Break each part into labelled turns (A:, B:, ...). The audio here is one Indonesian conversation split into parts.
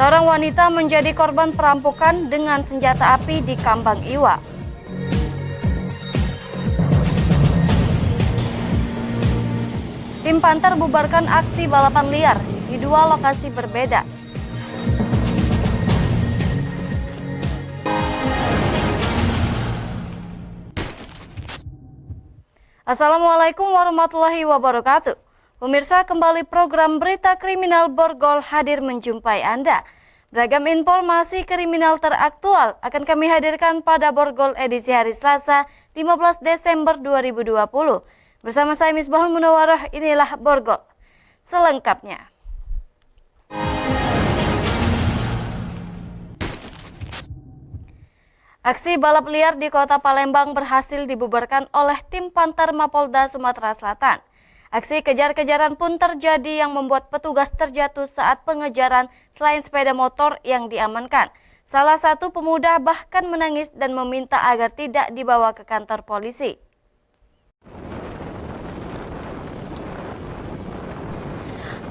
A: Seorang wanita menjadi korban perampokan dengan senjata api di Kambang Iwa. Tim Panther bubarkan aksi balapan liar di dua lokasi berbeda. Assalamualaikum warahmatullahi wabarakatuh. Pemirsa, kembali program Berita Kriminal Borgol hadir menjumpai Anda. Beragam informasi kriminal teraktual akan kami hadirkan pada Borgol edisi hari Selasa 15 Desember 2020. Bersama saya Misbahul Munawarah, inilah Borgol selengkapnya. Aksi balap liar di Kota Palembang berhasil dibubarkan oleh tim Panther Mapolda Sumatera Selatan. Aksi kejar-kejaran pun terjadi yang membuat petugas terjatuh saat pengejaran selain sepeda motor yang diamankan. Salah satu pemuda bahkan menangis dan meminta agar tidak dibawa ke kantor polisi.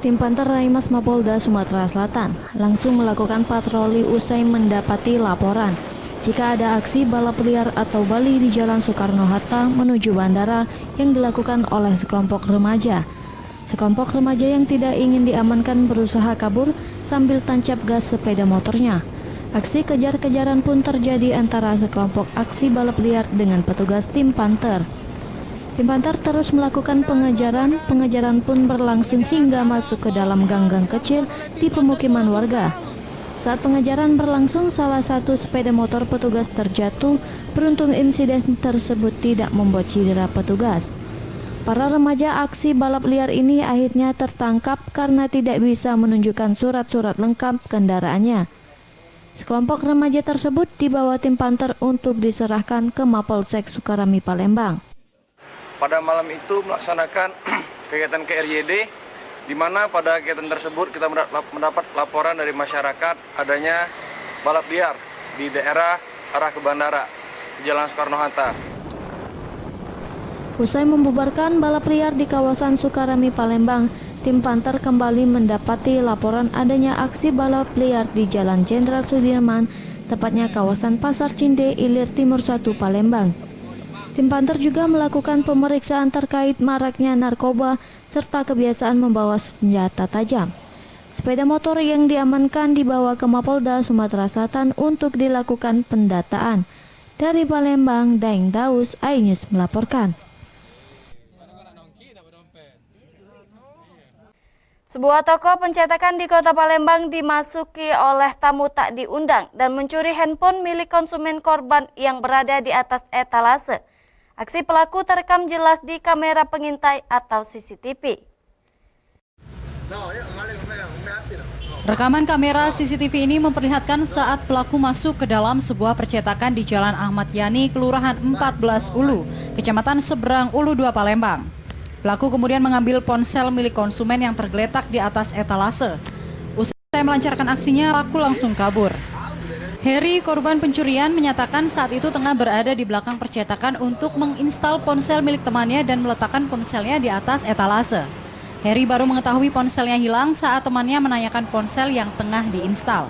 A: Tim Panther Raimas Mapolda Sumatera Selatan langsung melakukan patroli usai mendapati laporan jika ada aksi balap liar atau bali di Jalan Soekarno-Hatta menuju bandara yang dilakukan oleh sekelompok remaja. Sekelompok remaja yang tidak ingin diamankan berusaha kabur sambil tancap gas sepeda motornya. Aksi kejar-kejaran pun terjadi antara sekelompok aksi balap liar dengan petugas tim Panther. Tim Panther terus melakukan pengejaran pun berlangsung hingga masuk ke dalam gang-gang kecil di pemukiman warga. Saat pengejaran berlangsung, salah satu sepeda motor petugas terjatuh. Beruntung insiden tersebut tidak membuat cedera petugas. Para remaja aksi balap liar ini akhirnya tertangkap karena tidak bisa menunjukkan surat-surat lengkap kendaraannya. Sekelompok remaja tersebut dibawa tim Panther untuk diserahkan ke Mapolsek Sukarami Palembang.
B: Pada malam itu melaksanakan kegiatan KRYD, di mana pada kegiatan tersebut kita mendapat laporan dari masyarakat adanya balap liar di daerah arah ke bandara di Jalan Soekarno-Hatta.
A: Usai membubarkan balap liar di kawasan Sukarami Palembang, tim Panther kembali mendapati laporan adanya aksi balap liar di Jalan Jenderal Sudirman, tepatnya kawasan Pasar Cinde, Ilir Timur 1 Palembang. Tim Panther juga melakukan pemeriksaan terkait maraknya narkoba serta kebiasaan membawa senjata tajam. Sepeda motor yang diamankan dibawa ke Mapolda Sumatera Selatan untuk dilakukan pendataan. Dari Palembang, Daeng Daus, iNews melaporkan. Sebuah toko pencetakan di Kota Palembang dimasuki oleh tamu tak diundang dan mencuri handphone milik konsumen korban yang berada di atas etalase. Aksi pelaku terekam jelas di kamera pengintai atau CCTV.
C: Rekaman kamera CCTV ini memperlihatkan saat pelaku masuk ke dalam sebuah percetakan di Jalan Ahmad Yani, Kelurahan 14 Ulu, Kecamatan Seberang Ulu 2 Palembang. Pelaku kemudian mengambil ponsel milik konsumen yang tergeletak di atas etalase. Usai melancarkan aksinya, pelaku langsung kabur. Heri, korban pencurian, menyatakan saat itu tengah berada di belakang percetakan untuk menginstal ponsel milik temannya dan meletakkan ponselnya di atas etalase. Heri baru mengetahui ponselnya hilang saat temannya menanyakan ponsel yang tengah diinstal.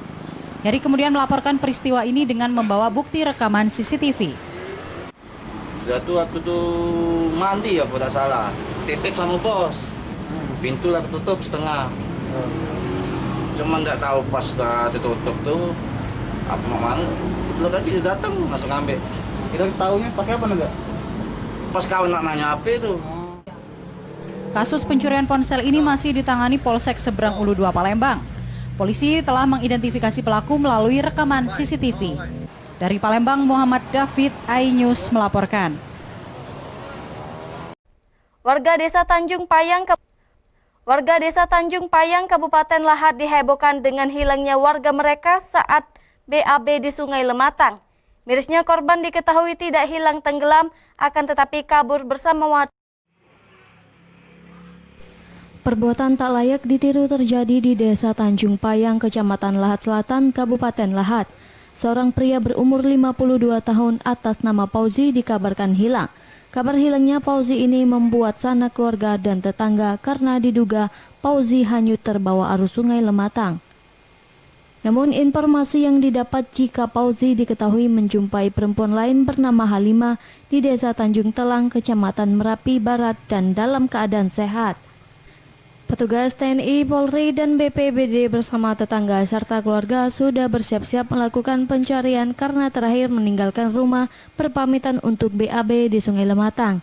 C: Heri kemudian melaporkan peristiwa ini dengan membawa bukti rekaman CCTV.
D: Jatuh waktu itu mandi ya, kalau tidak salah. Titip sama bos. Pintu lah tutup setengah. Cuma nggak tahu pas ditutup tuh. Apa mana? Itu tadi dia datang langsung ngambil.
E: Kita tahunya pas kapan enggak?
D: Pas kawan nak nanya apa itu.
C: Kasus pencurian ponsel ini masih ditangani Polsek Seberang Ulu 2 Palembang. Polisi telah mengidentifikasi pelaku melalui rekaman CCTV. Dari Palembang, Muhammad David, iNews melaporkan.
A: Warga Desa Tanjung Payang, Kabupaten Lahat dihebohkan dengan hilangnya warga mereka saat BAB di Sungai Lematang. Mirisnya korban diketahui tidak hilang tenggelam, akan tetapi kabur bersama warga. Perbuatan tak layak ditiru terjadi di Desa Tanjung Payang, Kecamatan Lahat Selatan, Kabupaten Lahat. Seorang pria berumur 52 tahun atas nama Pauzi dikabarkan hilang. Kabar hilangnya Pauzi ini membuat sanak keluarga dan tetangga karena diduga Pauzi hanyut terbawa arus Sungai Lematang. Namun informasi yang didapat jika Fauzi diketahui menjumpai perempuan lain bernama Halimah di Desa Tanjung Telang, Kecamatan Merapi Barat dan dalam keadaan sehat. Petugas TNI, Polri, dan BPBD bersama tetangga serta keluarga sudah bersiap-siap melakukan pencarian karena terakhir meninggalkan rumah berpamitan untuk BAB di Sungai Lematang.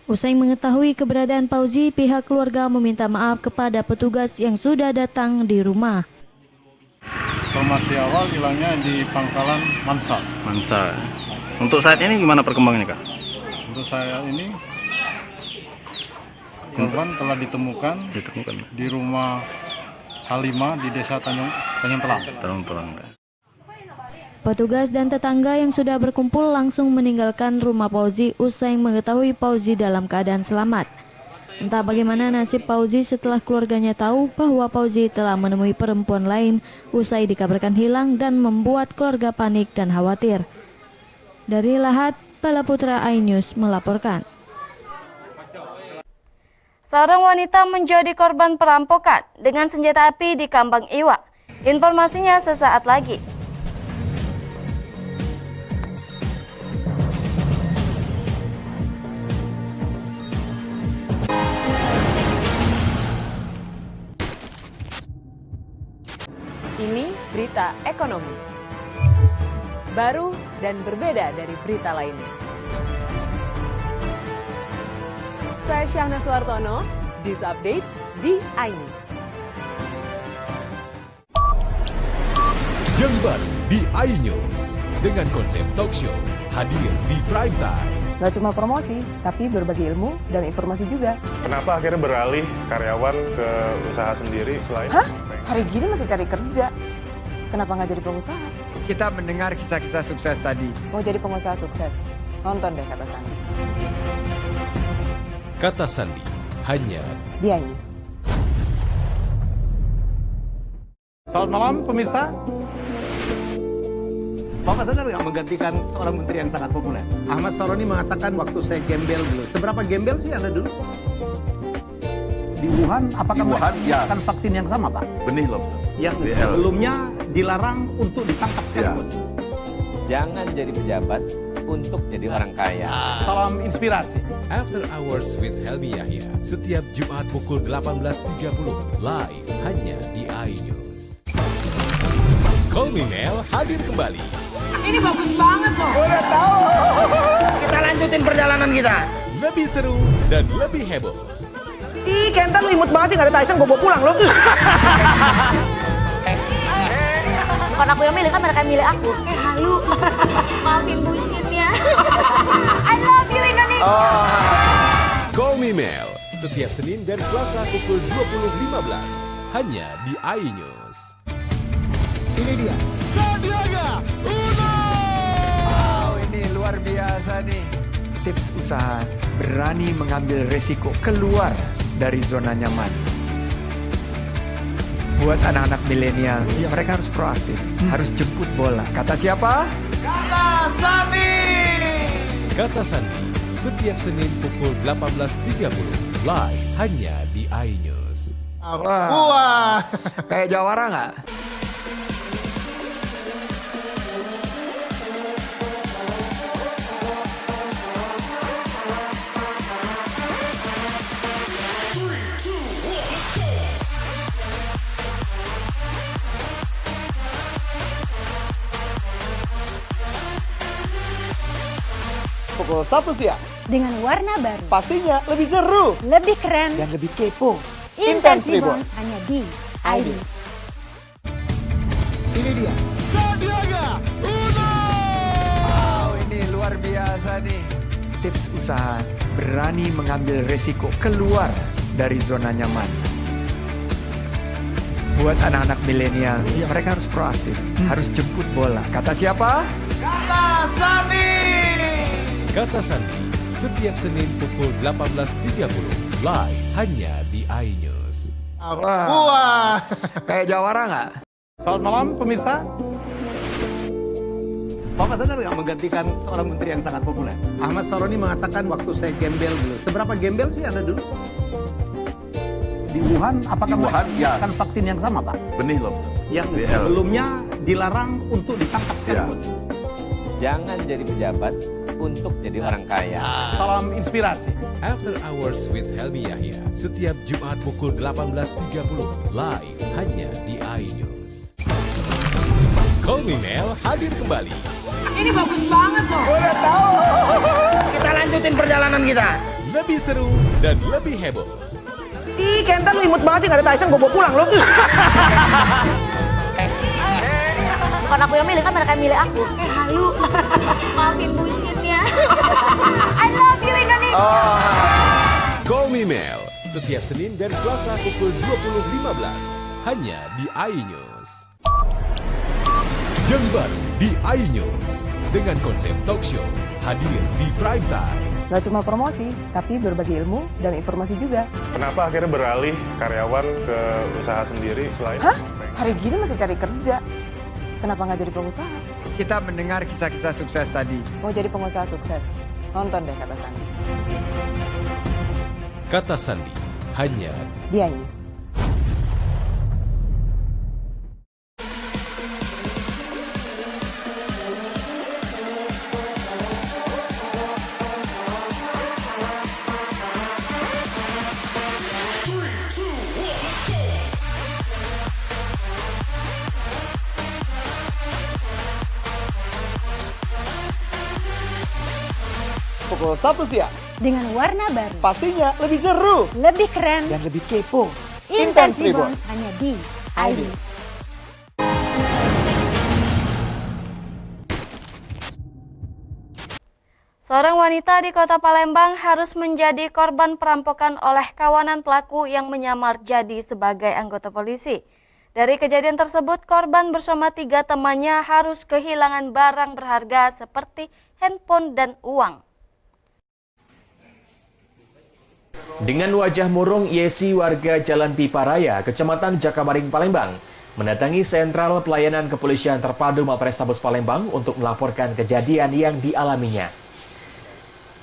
A: Usai mengetahui keberadaan Fauzi, pihak keluarga meminta maaf kepada petugas yang sudah datang di rumah.
F: Informasi awal hilangnya di Pangkalan Mansa.
G: Mansa. Untuk saat ini gimana perkembangannya, Kak?
F: Untuk saya ini korban telah ditemukan di rumah Halimah di Desa Tanjung Telang.
G: Kak.
A: Petugas dan tetangga yang sudah berkumpul langsung meninggalkan rumah Fauzi usai mengetahui Fauzi dalam keadaan selamat. Entah bagaimana nasib Fauzi setelah keluarganya tahu bahwa Fauzi telah menemui perempuan lain usai dikabarkan hilang dan membuat keluarga panik dan khawatir. Dari Lahat, Balaputra iNews melaporkan. Seorang wanita menjadi korban perampokan dengan senjata api di Kambang Iwa. Informasinya sesaat lagi.
H: Ini berita ekonomi. Baru dan berbeda dari berita lainnya. Saya Syahna Suartono, This Update di iNews.
I: Yang baru di iNews dengan konsep talk show hadir di prime time.
H: Gak cuma promosi, tapi berbagi ilmu dan informasi juga.
J: Kenapa akhirnya beralih karyawan ke usaha sendiri selain?
H: Hah? Hari gini masih cari kerja. Kenapa nggak jadi pengusaha?
K: Kita mendengar kisah-kisah sukses tadi.
H: Mau jadi pengusaha sukses? Nonton deh Kata Sandi.
I: Kata Sandi hanya
H: di iNews.
E: Selamat malam pemirsa. Bapak sadar nggak menggantikan seorang menteri yang sangat populer?
L: Ahmad Saroni mengatakan waktu saya gembel dulu. Seberapa gembel sih Anda dulu?
E: Di Wuhan, apakah
J: Wuhan, ya.
E: akan vaksin yang sama, Pak?
J: Benih lobster.
E: Yang sebelumnya dilarang untuk ditangkap sekarang.
M: Jangan jadi pejabat untuk jadi orang kaya.
E: Salam inspirasi.
I: After Hours with Helmi Yahya setiap Jumat pukul 18.30 live hanya di iNews. Call Me Mel hadir kembali.
H: Ini bagus banget loh.
L: Udah tahu. Kita lanjutin perjalanan kita.
I: Lebih seru dan lebih heboh.
L: Ih, Kenta lu imut banget sih, gak ada Tyson, gue bawa pulang lo.
A: Bukan aku yang milih, kan mereka yang milih aku. Halu. Maafin bucinnya. I love you Indonesia.
I: Call Me Mel setiap Senin dan Selasa pukul 20.15 hanya di iNews.
K: Ini dia, Sandiaga Uno. Wow, ini luar biasa nih. Tips usaha, berani mengambil risiko, keluar dari zona nyaman. Buat anak-anak milenial, mereka harus proaktif, harus jemput bola. Kata siapa?
I: Kata Sandi. Kata Sandi setiap Senin pukul 18.30 live hanya di iNews.
K: Wah, kayak jawara nggak?
E: Pukul 1 siang.
H: Dengan warna baru.
E: Pastinya lebih seru.
H: Lebih keren.
E: Dan lebih kepo.
H: Intense Reborns hanya di iNews.
K: Ini dia, Sandiaga Uno. Wow, ini luar biasa nih. Tips usaha, berani mengambil risiko, keluar dari zona nyaman. Buat anak-anak milenial, mereka harus proaktif, harus jemput bola. Kata siapa?
I: Kata Sandi. Kata Sandi setiap Senin pukul 18.30 live hanya di iNews.
K: Wah, kayak jawara nggak?
E: Selamat malam pemirsa. Bapak sadar nggak menggantikan seorang menteri yang sangat populer?
L: Ahmad Saroni mengatakan waktu saya gembel dulu. Seberapa gembel sih Anda dulu?
E: Di Wuhan, apakah
N: Di Wuhan, ya.
E: menggunakan vaksin yang sama, Pak?
N: Benih lobster.
E: Yang
N: BL.
E: sebelumnya dilarang untuk ditangkap sekaligus.
M: Jangan jadi pejabat untuk jadi orang kaya.
E: Salam inspirasi.
I: After Hours with Helmi Yahya, setiap Jumat pukul 18.30, live hanya di iNews. Call Me Mel hadir kembali.
H: Ini bagus banget loh.
L: Udah tahu. Kita lanjutin perjalanan kita.
I: Lebih seru dan lebih heboh.
H: Ih, Kenta lu imut banget sih, gak ada Tyson, gue bawa pulang lo.
A: Bukan aku yang milih, kan mereka yang milih aku.
H: Halu.
A: Maafin bucinnya. I love you Indonesia.
I: Call Me Mel, setiap Senin dan Selasa pukul 20.15, hanya di iNews. Yang baru di iNews, dengan konsep talk show, hadir di prime time.
H: Gak cuma promosi, tapi berbagi ilmu dan informasi juga.
J: Kenapa akhirnya beralih karyawan ke usaha sendiri selain...
H: Hah? Hari gini masih cari kerja. Kenapa nggak jadi pengusaha?
K: Kita mendengar kisah-kisah sukses tadi.
H: Mau jadi pengusaha sukses? Nonton deh Kata Sandi.
I: Kata Sandi, hanya
H: di iNews.
L: Pukul 1 siang.
A: Dengan warna baru,
L: Pastinya lebih seru.
A: lebih keren,
L: Dan lebih kepo.
A: Intense
L: Intense
A: Reborn hanya di iNews. Seorang wanita di kota Palembang harus menjadi korban perampokan oleh kawanan pelaku yang menyamar jadi sebagai anggota polisi. Dari kejadian tersebut, korban bersama 3 temannya harus kehilangan barang berharga seperti handphone dan uang.
M: Dengan wajah murung, Yesi warga Jalan Pipa Raya, Kecamatan Jakabaring, Palembang, mendatangi Sentral Pelayanan Kepolisian Terpadu Mapolrestabes Palembang untuk melaporkan kejadian yang dialaminya.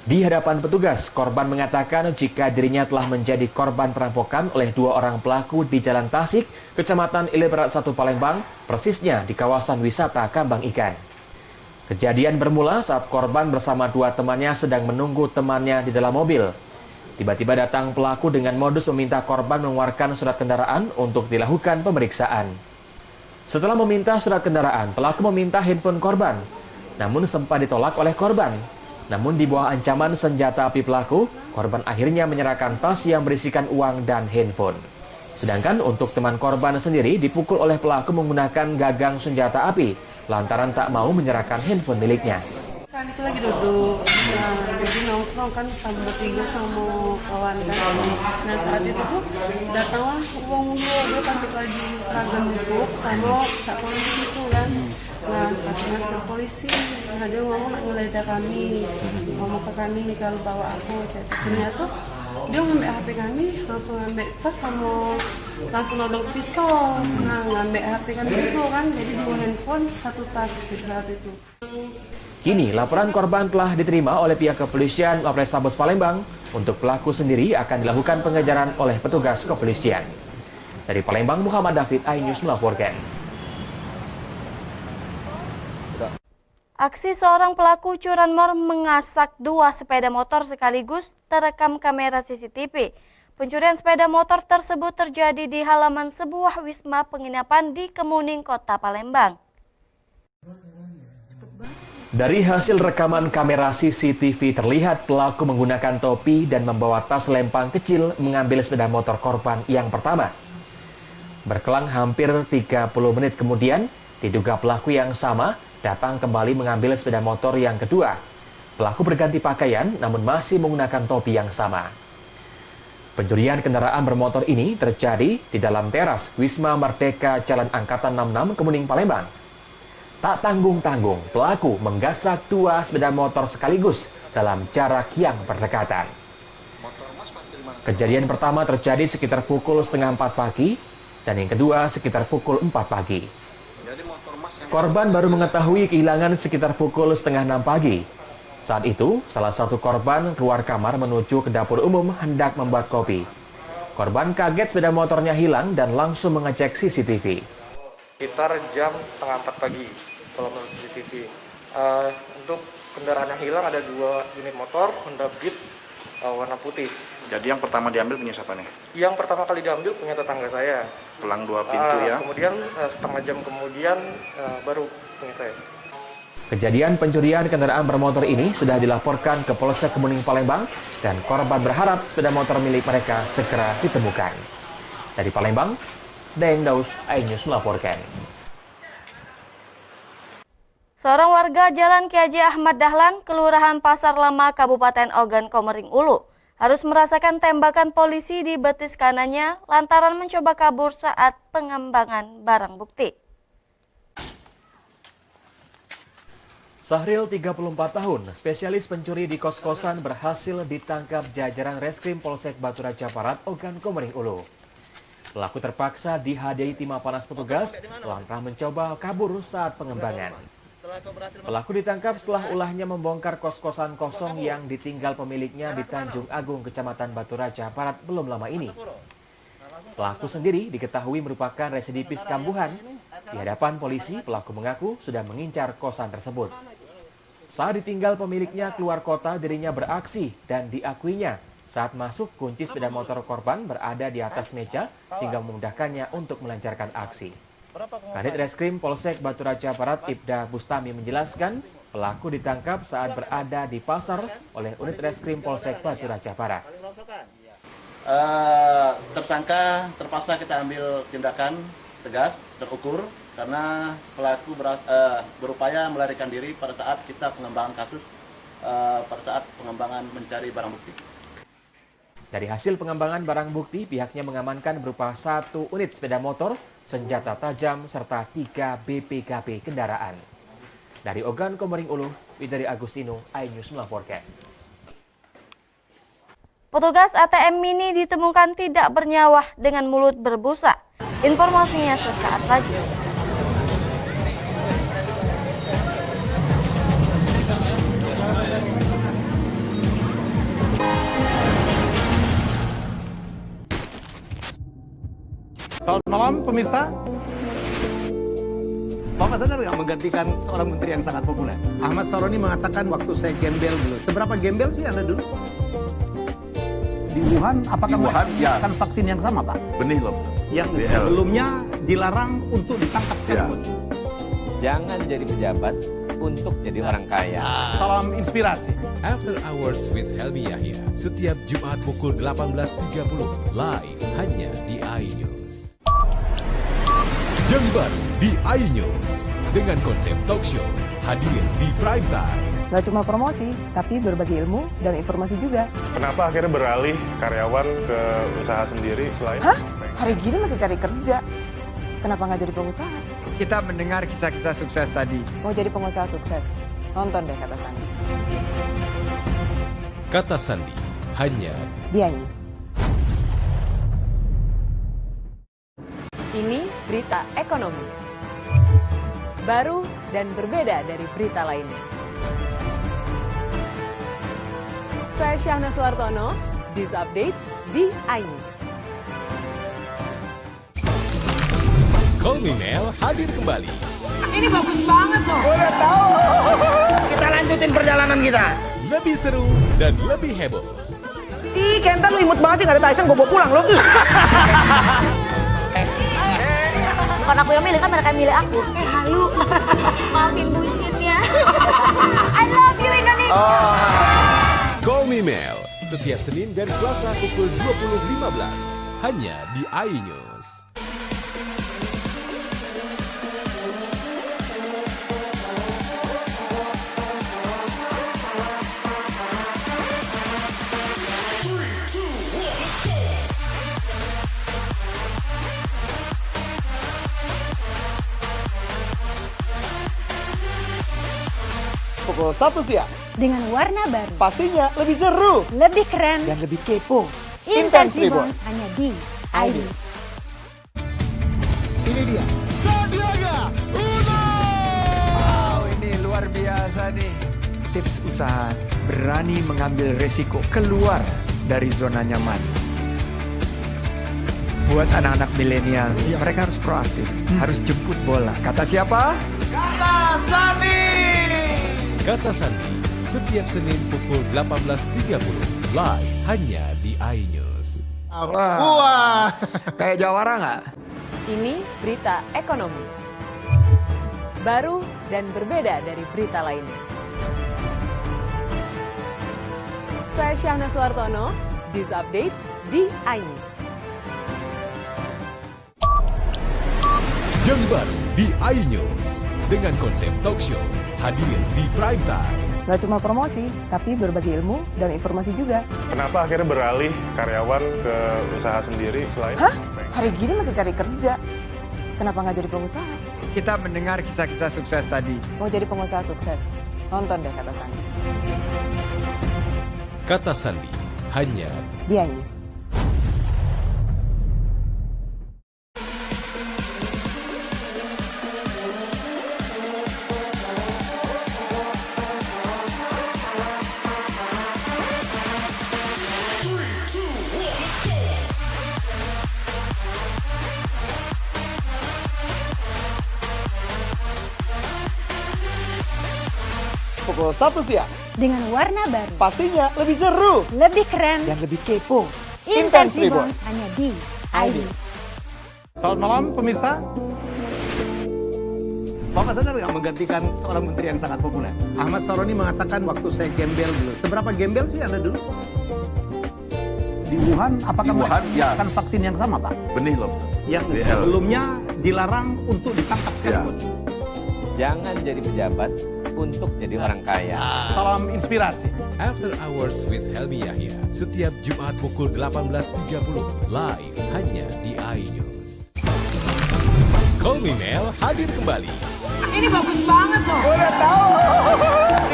M: Di hadapan petugas, korban mengatakan jika dirinya telah menjadi korban perampokan oleh 2 orang pelaku di Jalan Tasik, Kecamatan Ile Berat 1 Palembang, persisnya di kawasan wisata Kambang Ikan. Kejadian bermula saat korban bersama 2 temannya sedang menunggu temannya di dalam mobil. Tiba-tiba datang pelaku dengan modus meminta korban mengeluarkan surat kendaraan untuk dilakukan pemeriksaan. Setelah meminta surat kendaraan, pelaku meminta handphone korban, namun sempat ditolak oleh korban. Namun di bawah ancaman senjata api pelaku, korban akhirnya menyerahkan tas yang berisikan uang dan handphone. Sedangkan untuk teman korban sendiri dipukul oleh pelaku menggunakan gagang senjata api, lantaran tak mau menyerahkan handphone miliknya.
O: Kan itu lagi duduk, jadi nongkrong kan sama bertiga sama kawan kan. Nah saat itu tuh datanglah uang dua, dia pakai baju seragam busuk sama sak polisi itu kan. Nah pakai masker polisi, nah dia ngomong nak ngeledah kami, ngomong ke kami kalau bawa aku, ternyata dia ngambil HP kami, langsung ngambil tas sama langsung nodong pistol. Nah ngambil HP kami itu kan, jadi 2 handphone, 1 tas di saat itu.
M: Kini, laporan korban telah diterima oleh pihak kepolisian Mapolrestabes Palembang. Untuk pelaku sendiri akan dilakukan pengejaran oleh petugas kepolisian. Dari Palembang, Muhammad David, iNews melaporkan.
A: Aksi seorang pelaku curanmor mengasak 2 sepeda motor sekaligus terekam kamera CCTV. Pencurian sepeda motor tersebut terjadi di halaman sebuah wisma penginapan di Kemuning, Kota Palembang.
M: Dari hasil rekaman kamera CCTV terlihat pelaku menggunakan topi dan membawa tas lempang kecil mengambil sepeda motor korban yang pertama. Berkelang hampir 30 menit kemudian, diduga pelaku yang sama datang kembali mengambil sepeda motor yang kedua. Pelaku berganti pakaian namun masih menggunakan topi yang sama. Pencurian kendaraan bermotor ini terjadi di dalam teras Wisma Merdeka Jalan Angkatan 66 Kemuning, Palembang. Tak tanggung-tanggung, pelaku menggasak 2 sepeda motor sekaligus dalam jarak yang berdekatan. Kejadian pertama terjadi sekitar pukul 3:30 pagi dan yang kedua sekitar pukul 4 pagi. Korban baru mengetahui kehilangan sekitar pukul 5:30 pagi. Saat itu, salah satu korban keluar kamar menuju ke dapur umum hendak membuat kopi. Korban kaget sepeda motornya hilang dan langsung mengecek CCTV.
B: Sekitar jam 3:30 pagi kalau menurut CCTV. Untuk kendaraan yang hilang ada 2 unit motor Honda Beat warna putih.
D: Jadi yang pertama diambil punya siapa nih?
B: Yang pertama kali diambil punya tetangga saya.
D: Pelang 2 pintu ya?
B: Kemudian setengah jam kemudian baru punya saya.
M: Kejadian pencurian kendaraan bermotor ini sudah dilaporkan ke Polsek Kemuning Palembang dan korban berharap sepeda motor milik mereka segera ditemukan. Dari Palembang, Daeng Daus, iNews melaporkan.
A: Seorang warga Jalan Ki Haji Ahmad Dahlan, Kelurahan Pasar Lama, Kabupaten Ogan Komering Ulu, harus merasakan tembakan polisi di betis kanannya lantaran mencoba kabur saat pengembangan barang bukti.
M: Sahril, 34 tahun, spesialis pencuri di kos-kosan berhasil ditangkap jajaran Reskrim Polsek Batu Raja Barat, Ogan Komering Ulu. Pelaku terpaksa dihadiahi timah panas petugas lantaran mencoba kabur saat pengembangan. Pelaku ditangkap setelah ulahnya membongkar kos-kosan kosong yang ditinggal pemiliknya di Tanjung Agung, Kecamatan Batu Raja Barat belum lama ini. Pelaku sendiri diketahui merupakan residivis kambuhan. Di hadapan polisi, pelaku mengaku sudah mengincar kosan tersebut. Saat ditinggal pemiliknya keluar kota, dirinya beraksi dan diakuinya saat masuk kunci sepeda motor korban berada di atas meja sehingga memudahkannya untuk melancarkan aksi. Kanit Reskrim Polsek Batu Raja Barat Ibda Bustami menjelaskan pelaku ditangkap saat berada di pasar oleh unit Reskrim Polsek Batu Raja Barat.
D: Tersangka terpaksa kita ambil tindakan tegas, terukur, karena pelaku berupaya melarikan diri pada saat kita pengembangan kasus, pada saat pengembangan mencari barang bukti.
M: Dari hasil pengembangan barang bukti, pihaknya mengamankan berupa 1 unit sepeda motor, senjata tajam, serta 3 BPKB kendaraan. Dari Ogan Komering Ulu, Widari Agustino, iNews melaporkan.
A: Petugas ATM Mini ditemukan tidak bernyawa dengan mulut berbusa. Informasinya sesaat lagi.
E: Selamat malam pemirsa. Bapak sadar nggak menggantikan seorang menteri yang sangat populer?
L: Ahmad Saroni mengatakan waktu saya gembel dulu. Seberapa gembel sih Anda dulu?
E: Di Wuhan, apakah
N: Wuhan, ya.
E: akan vaksin yang sama, Pak?
N: Benih lobster.
E: Yang sebelumnya dilarang untuk ditangkap sekalipun.
P: Jangan jadi pejabat untuk jadi orang kaya.
E: Salam inspirasi.
I: After Hours with Helmi Yahya, setiap Jumat pukul 18.30, live hanya di iNews. Jam baru di iNews dengan konsep talk show hadir di prime time.
H: Gak cuma promosi, tapi berbagi ilmu dan informasi juga.
J: Kenapa akhirnya beralih karyawan ke usaha sendiri selain...
H: Hah? Hari gini masih cari kerja. Kenapa nggak jadi pengusaha?
K: Kita mendengar kisah-kisah sukses tadi.
H: Mau jadi pengusaha sukses? Nonton deh Kata Sandi.
I: Kata Sandi, hanya
H: di iNews. Ini berita ekonomi. Baru dan berbeda dari berita lainnya. Saya Syahna Suartono, This Update di iNews.
I: Call Me Mel hadir kembali.
H: Ini bagus banget loh. Udah tahu.
L: Kita lanjutin perjalanan kita.
I: Lebih seru dan lebih heboh.
H: Ih, Kenta lu imut banget sih, gak ada Tyson, gue bawa pulang lo.
A: Bukan aku yang milih, kan mereka yang milih aku. Halu. Maafin bucinnya. I love you Indonesia.
I: Call Me Mel, setiap Senin dan Selasa pukul 20.15, hanya di iNews.
K: Pukul 1 siang.
A: Dengan warna baru.
K: Pastinya lebih seru.
A: Lebih keren.
K: Dan lebih kepo.
A: Intense Reborns hanya di iNews.
L: Ini dia. Sandiaga Uno.
K: Wow, ini luar biasa nih. Tips usaha berani mengambil resiko keluar dari zona nyaman. buat anak-anak milenial, mereka harus proaktif, harus jemput bola. Kata siapa?
I: Kata Sandi. Kata Sandi, setiap Senin pukul 18.30, live hanya di iNews.
K: Wah, kayak jawara nggak?
H: Ini berita ekonomi. Baru dan berbeda dari berita lainnya. Saya Syahna Suartono, News Update di iNews.
I: Yang baru di iNews dengan konsep talk show hadir di prime time.
N: Gak cuma promosi, tapi berbagi ilmu dan informasi juga.
J: Kenapa akhirnya beralih karyawan ke usaha sendiri selain?
N: Hah? Hari gini masih cari kerja. Kenapa nggak jadi pengusaha?
K: Kita mendengar kisah-kisah sukses tadi.
N: Mau jadi pengusaha sukses? Nonton deh Kata Sandi.
I: Kata Sandi, hanya
N: di iNews.
Q: Pukul 1 siang.
R: Dengan warna baru.
Q: Pastinya lebih seru.
R: Lebih keren.
Q: Dan lebih kepo.
R: Intense Reborns hanya di iNews.
E: Selamat malam pemirsa. Bapak sadar nggak menggantikan seorang menteri yang sangat populer?
L: Ahmad Saroni mengatakan waktu saya gembel dulu. Seberapa gembel sih Anda dulu?
E: Di Wuhan, apakah
S: Di Wuhan, ya.
E: melakukan vaksin yang sama, Pak?
S: Benih lobster.
E: Yang
S: BL.
E: sebelumnya dilarang untuk ditangkap sekalipun.
P: Jangan jadi pejabat untuk jadi orang kaya.
E: Salam inspirasi.
I: After Hours with Helmi Yahya, setiap Jumat pukul 18.30, live hanya di iNews. Call Me Mel hadir kembali.
R: Ini bagus banget loh.
Q: Udah tahu.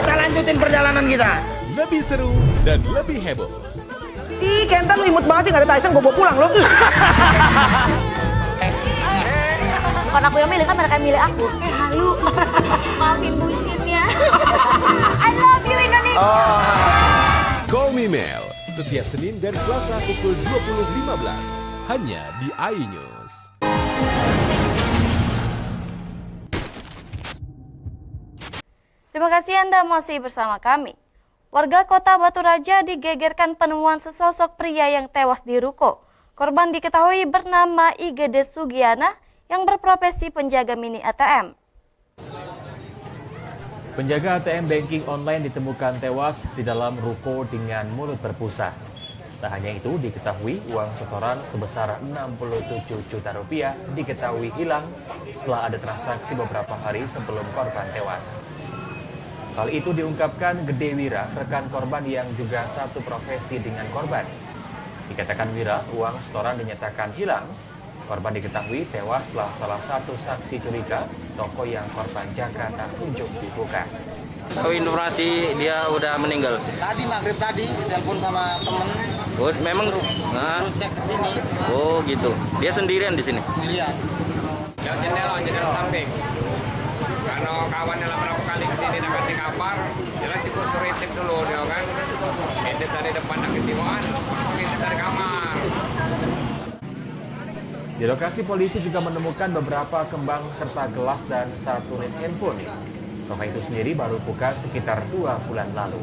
Q: Kita lanjutin perjalanan kita.
I: Lebih seru dan lebih heboh.
Q: Ih, Kenta lu imut banget sih, gak ada Tyson, gue bawa pulang lo.
R: Bukan aku yang milih, kan mereka yang milih aku. Halu. Maafin bucinnya. I love you Indonesia.
I: Call Me Mel, setiap Senin dan Selasa pukul 20.15, hanya di iNews.
A: Terima kasih Anda masih bersama kami. Warga Kota Batu Raja digegerkan penemuan sesosok pria yang tewas di ruko. Korban diketahui bernama IGD Sugiana yang berprofesi penjaga mini ATM.
M: Penjaga ATM banking online ditemukan tewas di dalam ruko dengan mulut berbusa. Tak hanya itu, diketahui uang setoran sebesar 67 juta rupiah diketahui hilang setelah ada transaksi beberapa hari sebelum korban tewas. Hal itu diungkapkan Gede Wira, rekan korban yang juga satu profesi dengan korban. Dikatakan Wira, uang setoran dinyatakan hilang. Korban diketahui tewas setelah salah satu saksi curiga toko yang korban jaga tak kunjung dibuka.
D: Tahu informasi dia udah meninggal. Tadi maghrib tadi ditelepon sama temen. Oh, memang cek ke sini. Oh, gitu. Dia sendirian di sini. Sendirian.
T: Yang jendela samping. Karena kawannya lah berapa kali kesini dapat di kamar, jelas cukup suruh intip dulu dia kan. Intip dari depan nak ketimuan, intip dari kamar.
M: Di lokasi polisi juga menemukan beberapa kembang serta gelas dan satu unit handphone. Toko itu sendiri baru buka sekitar 2 bulan lalu.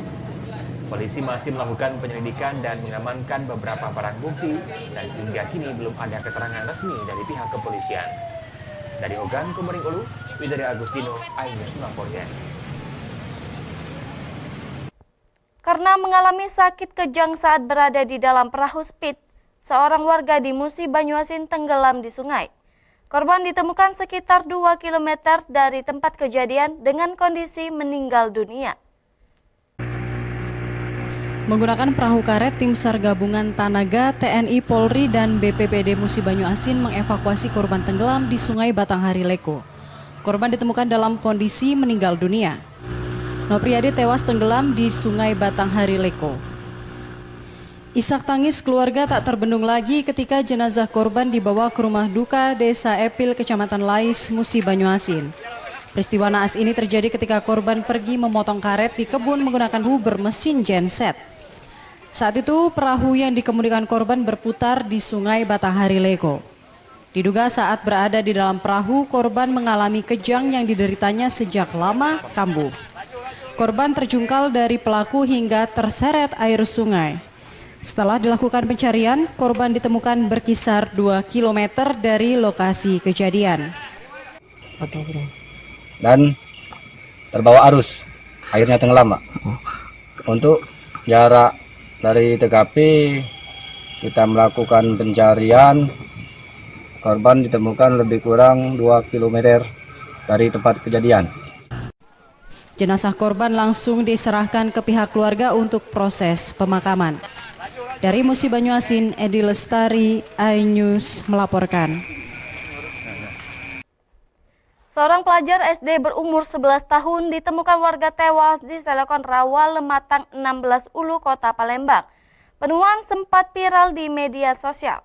M: Polisi masih melakukan penyelidikan dan mengamankan beberapa barang bukti dan hingga kini belum ada keterangan resmi dari pihak kepolisian. Dari Ogan, Kumering Ulu, Widari Agustino, iNews melaporkan.
A: Karena mengalami sakit kejang saat berada di dalam perahu speed, seorang warga di Musi Banyuasin tenggelam di sungai. Korban ditemukan sekitar 2 km dari tempat kejadian dengan kondisi meninggal dunia.
C: Menggunakan perahu karet, tim SAR gabungan Tanaga, TNI, Polri, dan BPBD Musi Banyuasin mengevakuasi korban tenggelam di Sungai Batanghari Leko. Korban ditemukan dalam kondisi meninggal dunia. Nopriadi tewas tenggelam di Sungai Batanghari Leko. Isak tangis keluarga tak terbendung lagi ketika jenazah korban dibawa ke rumah duka Desa Epil, Kecamatan Lais, Musi Banyuasin. Peristiwa naas ini terjadi ketika korban pergi memotong karet di kebun menggunakan bermesin genset. Saat itu perahu yang dikemudikan korban berputar di Sungai Batanghari Lego. Diduga saat berada di dalam perahu, korban mengalami kejang yang dideritanya sejak lama kambuh. Korban terjungkal dari pelaku hingga terseret air sungai. Setelah dilakukan pencarian, korban ditemukan berkisar 2 km dari lokasi kejadian.
S: Dan terbawa arus, airnya tenggelam, Pak. Untuk jarak dari TKP kita melakukan pencarian. Korban ditemukan lebih kurang 2 km dari tempat kejadian.
C: Jenazah korban langsung diserahkan ke pihak keluarga untuk proses pemakaman. Dari Musi Banyuasin, Edi Lestari, iNews melaporkan.
R: Seorang pelajar SD berumur 11 tahun ditemukan warga tewas di selokan rawa Lematang 16 Ulu, Kota Palembang. Penemuan sempat viral di media sosial.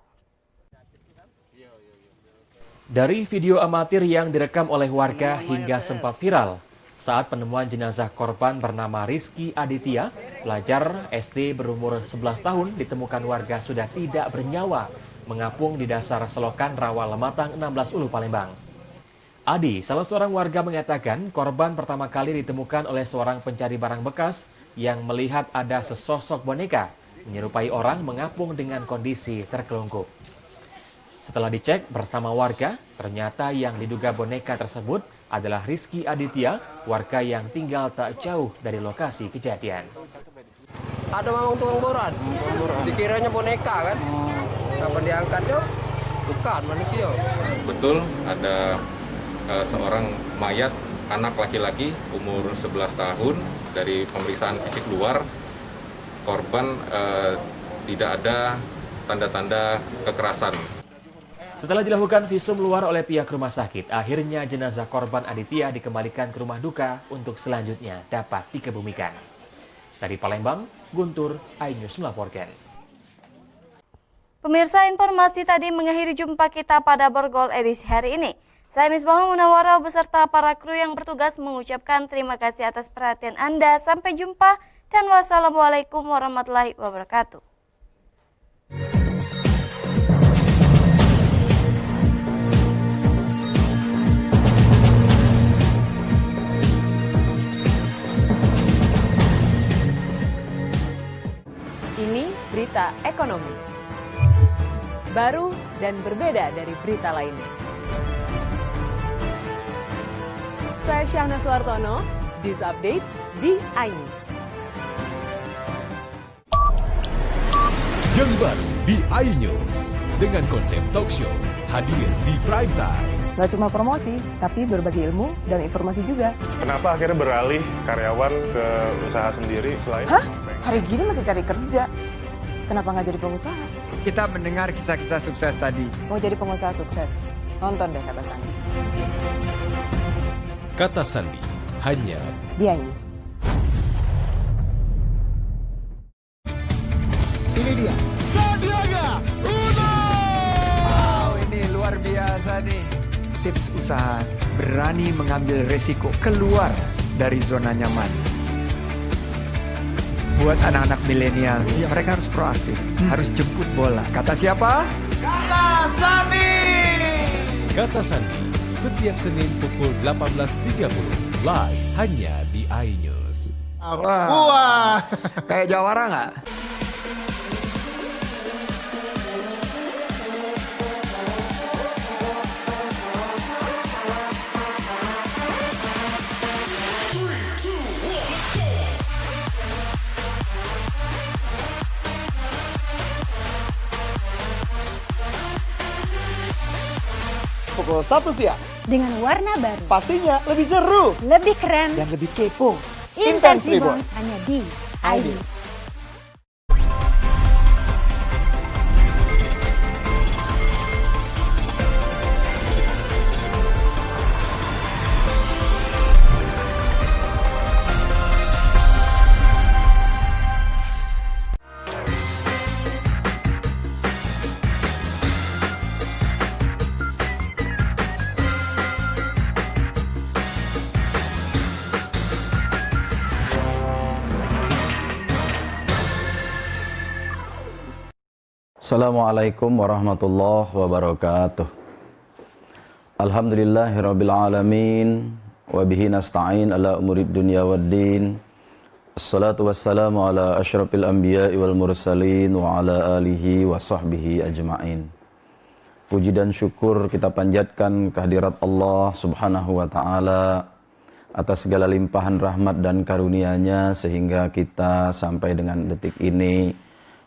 M: Dari video amatir yang direkam oleh warga hingga sempat viral, saat penemuan jenazah korban bernama Rizky Aditya, pelajar SD berumur 11 tahun ditemukan warga sudah tidak bernyawa, mengapung di dasar selokan rawa Lematang 16 Ulu, Palembang. Adi, salah seorang warga mengatakan korban pertama kali ditemukan oleh seorang pencari barang bekas yang melihat ada sesosok boneka menyerupai orang mengapung dengan kondisi terkelungkup. Setelah dicek bersama warga, ternyata yang diduga boneka tersebut adalah Rizky Aditya, warga yang tinggal tak jauh dari lokasi kejadian.
U: Ada mamang tukang boran, dikiranya boneka kan? Kapan diangkat yuk? Bukan manusia.
V: Betul, ada seorang mayat anak laki-laki umur 11 tahun. Dari pemeriksaan fisik luar, korban tidak ada tanda-tanda kekerasan.
M: Setelah dilakukan visum luar oleh pihak rumah sakit, akhirnya jenazah korban Aditya dikembalikan ke rumah duka untuk selanjutnya dapat dikebumikan. Dari Palembang, Guntur, iNews melaporkan.
R: Pemirsa, informasi tadi mengakhiri jumpa kita pada Borgol edisi hari ini. Saya Misbahul Munawwarah beserta para kru yang bertugas mengucapkan terima kasih atas perhatian Anda. Sampai jumpa dan wassalamualaikum warahmatullahi wabarakatuh.
H: Ini berita ekonomi. Baru dan berbeda dari berita lainnya. Saya Syahna Suartono, This Update di iNews.
I: Yang baru di iNews dengan konsep talk show hadir di prime time.
N: Gak cuma promosi, tapi berbagi ilmu dan informasi juga.
J: Kenapa akhirnya beralih karyawan ke usaha sendiri selain...
N: Hah? Hari gini masih cari kerja. Kenapa nggak jadi pengusaha?
K: Kita mendengar kisah-kisah sukses tadi.
N: Mau jadi pengusaha sukses? Nonton deh Kata Sandi.
I: Kata Sandi, hanya
N: di iNews.
E: Ini dia, Sandiaga Uno!
K: Wow, ini luar biasa nih. Tips usaha, berani mengambil resiko, keluar dari zona nyaman. Buat anak-anak milenial, mereka harus proaktif, harus jemput bola. Kata siapa?
E: Kata Sandi!
I: Kata Sandi, setiap Senin pukul 18.30, live hanya di iNews.
K: Wah, kayak jawara nggak?
Q: Pukul 1 siang.
W: Dengan warna baru.
Q: Pastinya lebih seru.
W: Lebih keren.
Q: Dan lebih kepo.
W: Intense Reborn hanya di iNews.
S: Assalamualaikum warahmatullahi wabarakatuh. Alhamdulillahirabbil alamin wa bihi nasta'in ala umurid dunya waddin. Assalatu wassalamu ala asyrafil anbiya'i wal mursalin wa ala alihi wa sahbihi ajma'in. Puji dan syukur kita panjatkan kehadirat Allah Subhanahu wa taala atas segala limpahan rahmat dan karunia-Nya sehingga kita sampai dengan detik ini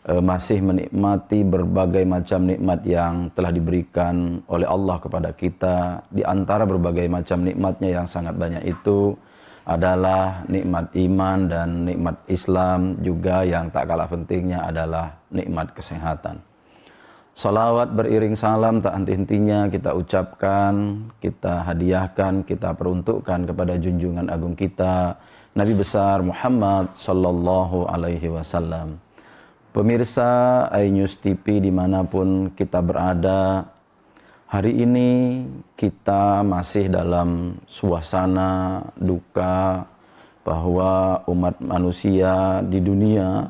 S: masih menikmati berbagai macam nikmat yang telah diberikan oleh Allah kepada kita. Di antara berbagai macam nikmatnya yang sangat banyak itu adalah nikmat iman dan nikmat Islam, juga yang tak kalah pentingnya adalah nikmat kesehatan. Salawat beriring salam tak henti-hentinya kita ucapkan, kita hadiahkan, kita peruntukkan kepada junjungan agung kita, Nabi besar Muhammad sallallahu alaihi wasallam. Pemirsa iNews TV dimanapun kita berada, hari ini kita masih dalam suasana duka bahwa umat manusia di dunia,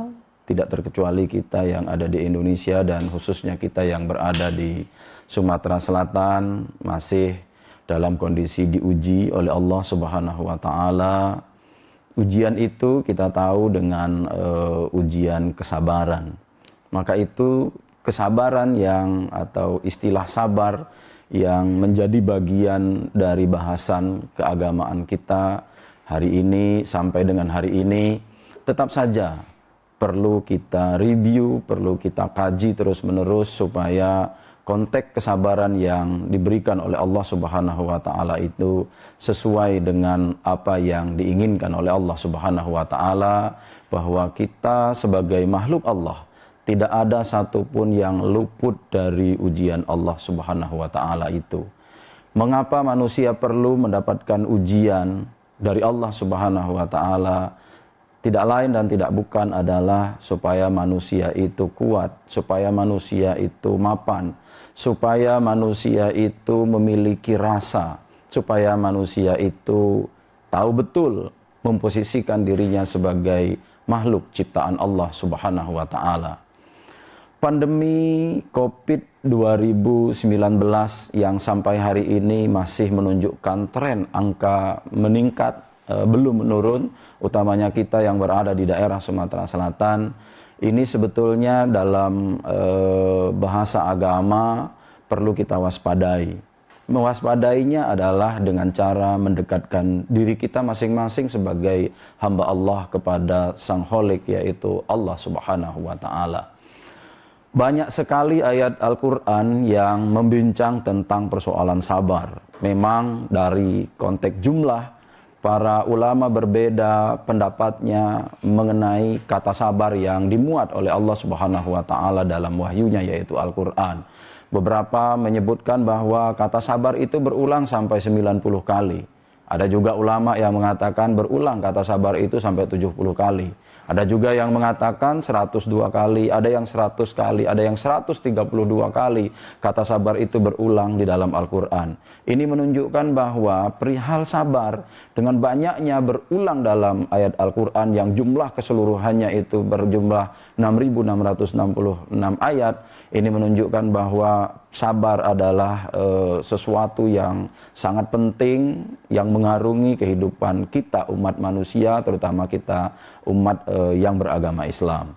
S: tidak terkecuali kita yang ada di Indonesia dan khususnya kita yang berada di Sumatera Selatan, masih dalam kondisi diuji oleh Allah Subhanahu wa taala. Ujian itu kita tahu dengan ujian kesabaran. Maka itu kesabaran yang atau istilah sabar yang menjadi bagian dari bahasan keagamaan kita hari ini sampai dengan hari ini tetap saja perlu kita review, perlu kita kaji terus-menerus supaya konteks kesabaran yang diberikan oleh Allah Subhanahu wa taala itu sesuai dengan apa yang diinginkan oleh Allah Subhanahu wa taala, bahwa kita sebagai makhluk Allah tidak ada satupun yang luput dari ujian Allah Subhanahu wa taala itu. Mengapa manusia perlu mendapatkan ujian dari Allah Subhanahu wa taala? Tidak lain dan tidak bukan adalah supaya manusia itu kuat, supaya manusia itu mapan, supaya manusia itu memiliki rasa, supaya manusia itu tahu betul memposisikan dirinya sebagai makhluk ciptaan Allah Subhanahu wa taala. Pandemi Covid 2019 yang sampai hari ini masih menunjukkan tren angka meningkat, belum menurun, utamanya kita yang berada di daerah Sumatera Selatan. Ini sebetulnya dalam bahasa agama perlu kita waspadai. Mewaspadainya adalah dengan cara mendekatkan diri kita masing-masing sebagai hamba Allah kepada Sang Kholik, yaitu Allah Subhanahu wa taala. Banyak sekali ayat Al-Quran yang membincang tentang persoalan sabar. Memang dari konteks jumlah, para ulama berbeda pendapatnya mengenai kata sabar yang dimuat oleh Allah Subhanahu wa taala dalam wahyunya, yaitu Al-Qur'an. Beberapa menyebutkan bahwa kata sabar itu berulang sampai 90 kali. Ada juga ulama yang mengatakan berulang kata sabar itu sampai 70 kali. Ada juga yang mengatakan 102 kali, ada yang 100 kali, ada yang 132 kali kata sabar itu berulang di dalam Al-Quran. Ini menunjukkan bahwa perihal sabar dengan banyaknya berulang dalam ayat Al-Quran yang jumlah keseluruhannya itu berjumlah 6.666 ayat. Ini menunjukkan bahwa sabar adalah sesuatu yang sangat penting yang mengarungi kehidupan kita umat manusia, terutama kita umat yang beragama Islam.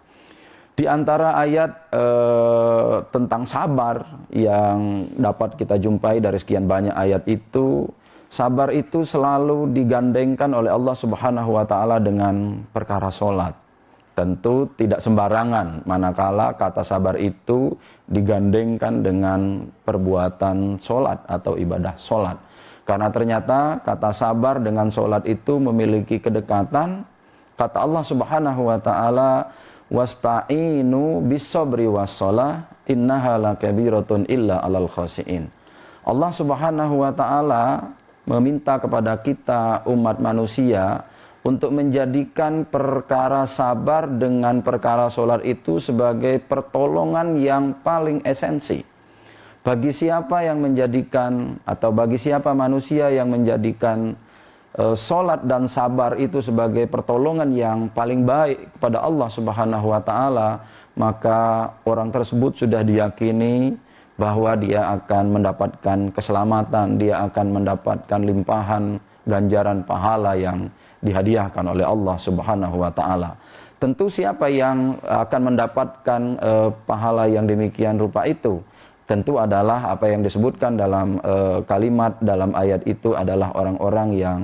S: Di antara ayat tentang sabar yang dapat kita jumpai dari sekian banyak ayat itu, sabar itu selalu digandengkan oleh Allah Subhanahu wa taala dengan perkara salat. Tentu tidak sembarangan manakala kata sabar itu digandengkan dengan perbuatan sholat atau ibadah sholat. Karena ternyata kata sabar dengan sholat itu memiliki kedekatan. Kata Allah Subhanahu wa taala, wasta'inu bis-sabri was-shalah innaha lakabiratun illa 'alal khashiin. Allah Subhanahu wa taala meminta kepada kita umat manusia untuk menjadikan perkara sabar dengan perkara sholat itu sebagai pertolongan yang paling esensi. Bagi siapa yang menjadikan atau bagi siapa manusia yang menjadikan Salat dan sabar itu sebagai pertolongan yang paling baik kepada Allah Subhanahu wa taala, maka orang tersebut sudah diyakini bahwa dia akan mendapatkan keselamatan, dia akan mendapatkan limpahan ganjaran pahala yang dihadiahkan oleh Allah Subhanahu wa taala. Tentu siapa yang akan mendapatkan pahala yang demikian rupa itu? Tentu adalah apa yang disebutkan dalam kalimat dalam ayat itu adalah orang-orang yang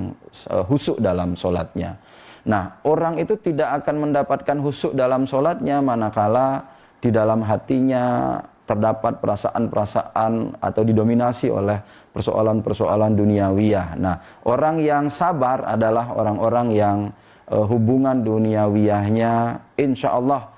S: khusyuk dalam sholatnya. Nah, orang itu tidak akan mendapatkan khusyuk dalam sholatnya manakala di dalam hatinya terdapat perasaan-perasaan atau didominasi oleh persoalan-persoalan duniawiyah. Nah, orang yang sabar adalah orang-orang yang hubungan duniawiyahnya insya Allah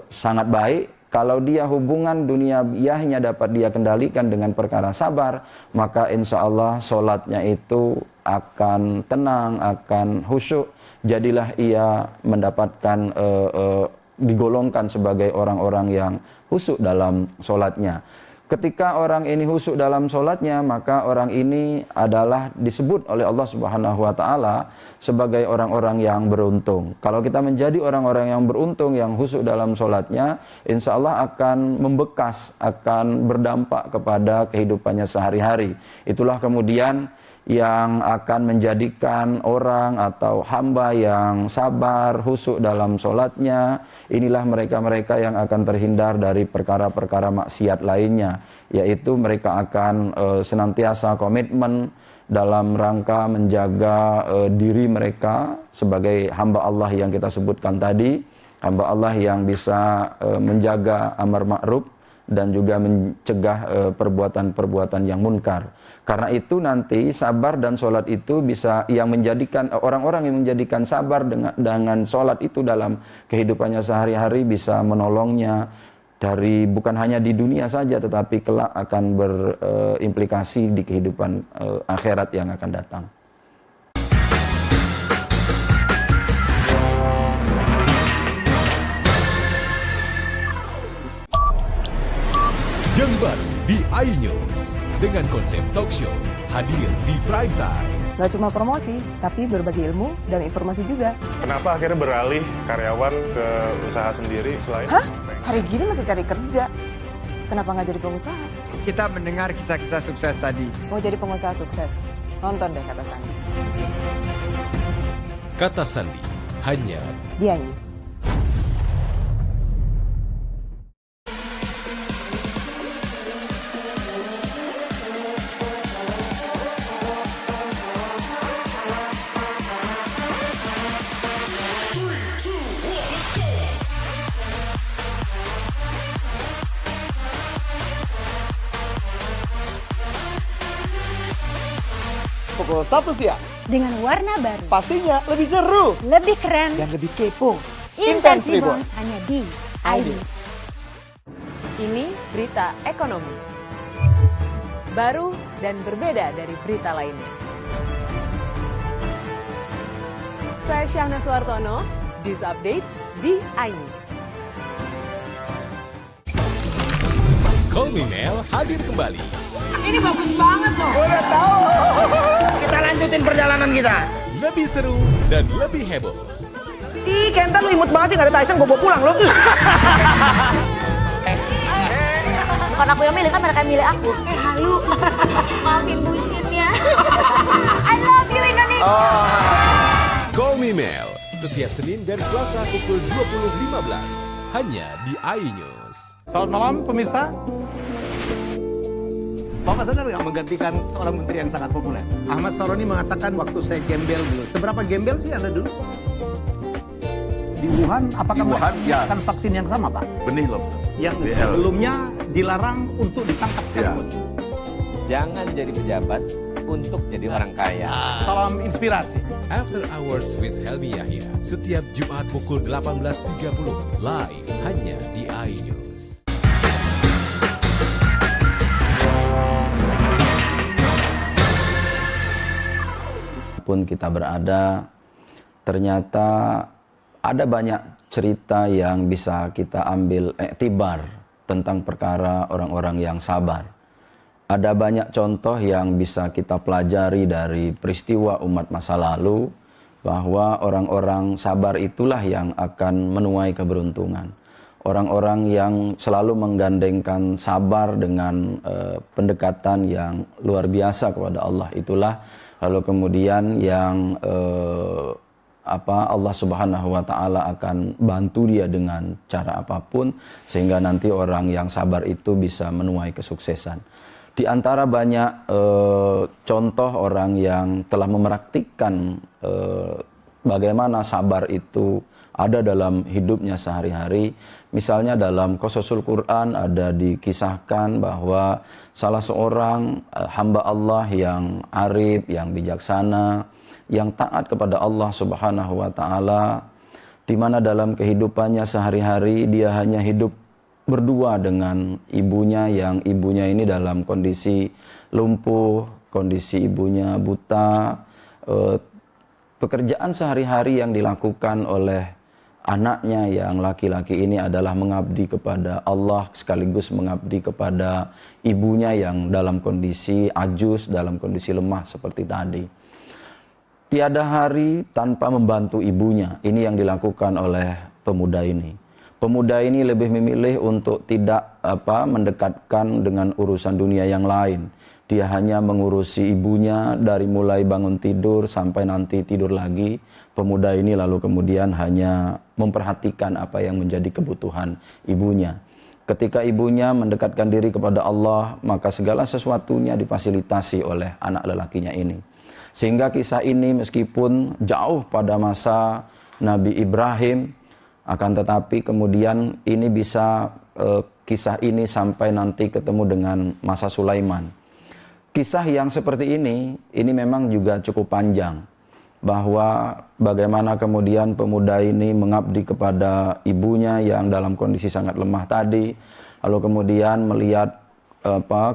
S: sangat baik. Kalau dia hubungan duniawiyahnya dapat dia kendalikan dengan perkara sabar, maka insya Allah sholatnya itu akan tenang, akan khusyuk. Jadilah ia mendapatkan digolongkan sebagai orang-orang yang khusyuk dalam sholatnya. Ketika orang ini khusyuk dalam sholatnya, maka orang ini adalah disebut oleh Allah Subhanahu wa taala sebagai orang-orang yang beruntung. Kalau kita menjadi orang-orang yang beruntung, yang khusyuk dalam sholatnya, insya Allah akan membekas, akan berdampak kepada kehidupannya sehari-hari. Itulah kemudian yang akan menjadikan orang atau hamba yang sabar, khusyuk dalam sholatnya, inilah mereka-mereka yang akan terhindar dari perkara-perkara maksiat lainnya, yaitu mereka akan senantiasa komitmen dalam rangka menjaga diri mereka sebagai hamba Allah yang kita sebutkan tadi, hamba Allah yang bisa menjaga amar ma'ruf dan juga mencegah perbuatan-perbuatan yang munkar. Karena itu nanti sabar dan sholat itu bisa yang menjadikan orang-orang yang menjadikan sabar dengan sholat itu dalam kehidupannya sehari-hari bisa menolongnya dari bukan hanya di dunia saja tetapi kelak akan berimplikasi di kehidupan akhirat yang akan datang.
I: Yang baru di iNews dengan konsep talk show hadir di prime time.
N: Gak cuma promosi, tapi berbagi ilmu dan informasi juga.
J: Kenapa akhirnya beralih karyawan ke usaha sendiri selain?
N: Hah? Hari gini masih cari kerja. Kenapa nggak jadi pengusaha?
K: Kita mendengar kisah-kisah sukses tadi.
N: Mau jadi pengusaha sukses? Nonton deh Kata Sandi.
I: Kata Sandi hanya
N: di iNews.
Q: Pukul 1 siang.
W: Dengan warna baru.
Q: Pastinya lebih seru.
W: Lebih keren.
Q: Dan lebih kepo.
W: Intense Reborns hanya di iNews.
H: Ini berita ekonomi. Baru dan berbeda dari berita lainnya. Saya Syahna Suartono, This Update di iNews.
I: Call Me Mel hadir kembali.
Q: Ini bagus banget loh. Udah tahu. Kita lanjutin perjalanan kita.
I: Lebih seru dan lebih heboh.
Q: Ih, Kenta lu imut banget sih, gak ada Tyson, gue bawa pulang lo.
R: Bukan aku yang milih, kan mereka yang milih aku. Halu. Maafin buncit ya. I love you Indonesia.
I: Call Me Mel setiap Senin dan Selasa pukul 20.15 hanya di iNews.
E: Selamat malam pemirsa. Bapak sadar nggak menggantikan seorang menteri yang sangat populer?
L: Ahmad Saroni mengatakan waktu saya gembel dulu. Seberapa gembel sih Anda dulu?
E: Di Wuhan, apakah
F: di Wuhan, ya.
E: menggunakan vaksin yang sama, Pak?
F: Benih lobster.
E: Yang sebelumnya dilarang untuk ditangkap sekalipun.
P: Jangan jadi pejabat untuk jadi orang kaya.
E: Salam inspirasi.
I: After Hours with Helmi Yahya setiap Jumat pukul 18.30 live hanya di iNews.
S: Pun kita berada, ternyata ada banyak cerita yang bisa kita ambil iktibar tentang perkara orang-orang yang sabar. ada banyak contoh yang bisa kita pelajari dari peristiwa umat masa lalu, bahwa orang-orang sabar itulah yang akan menuai keberuntungan. Orang-orang yang selalu menggandengkan sabar dengan pendekatan yang luar biasa kepada Allah itulah lalu kemudian yang Allah Subhanahu wa taala akan bantu dia dengan cara apapun sehingga nanti orang yang sabar itu bisa menuai kesuksesan. Di antara banyak contoh orang yang telah mempraktikkan bagaimana sabar itu ada dalam hidupnya sehari-hari. Misalnya dalam Qasasul Quran ada dikisahkan bahwa salah seorang hamba Allah yang arif, yang bijaksana, yang taat kepada Allah Subhanahu wa taala, di mana dalam kehidupannya sehari-hari dia hanya hidup berdua dengan ibunya, yang ibunya ini dalam kondisi lumpuh, kondisi ibunya buta. Pekerjaan sehari-hari yang dilakukan oleh anaknya yang laki-laki ini adalah mengabdi kepada Allah sekaligus mengabdi kepada ibunya yang dalam kondisi ajus, dalam kondisi lemah seperti tadi. Tiada hari tanpa membantu ibunya. Ini yang dilakukan oleh pemuda ini. Pemuda ini lebih memilih untuk tidak mendekatkan dengan urusan dunia yang lain. Dia hanya mengurusi ibunya dari mulai bangun tidur sampai nanti tidur lagi. Pemuda ini lalu kemudian hanya memperhatikan apa yang menjadi kebutuhan ibunya. Ketika ibunya mendekatkan diri kepada Allah, maka segala sesuatunya difasilitasi oleh anak lelakinya ini. Sehingga kisah ini meskipun jauh pada masa Nabi Ibrahim, akan tetapi kemudian ini bisa kisah ini sampai nanti ketemu dengan masa Sulaiman. Kisah yang seperti ini memang juga cukup panjang. Bahwa bagaimana kemudian pemuda ini mengabdi kepada ibunya yang dalam kondisi sangat lemah tadi. Lalu kemudian melihat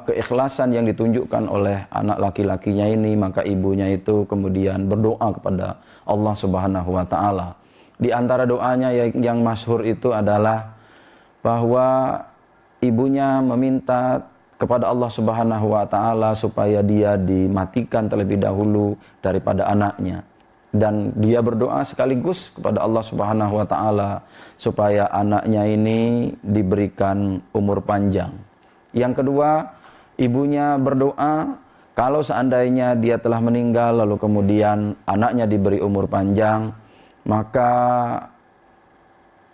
S: keikhlasan yang ditunjukkan oleh anak laki-lakinya ini, maka ibunya itu kemudian berdoa kepada Allah Subhanahu wa taala. Di antara doanya yang masyhur itu adalah bahwa ibunya meminta kepada Allah Subhanahu wa taala supaya dia dimatikan terlebih dahulu daripada anaknya. Dan dia berdoa sekaligus kepada Allah Subhanahu wa taala supaya anaknya ini diberikan umur panjang. Yang kedua, ibunya berdoa kalau seandainya dia telah meninggal lalu kemudian anaknya diberi umur panjang, maka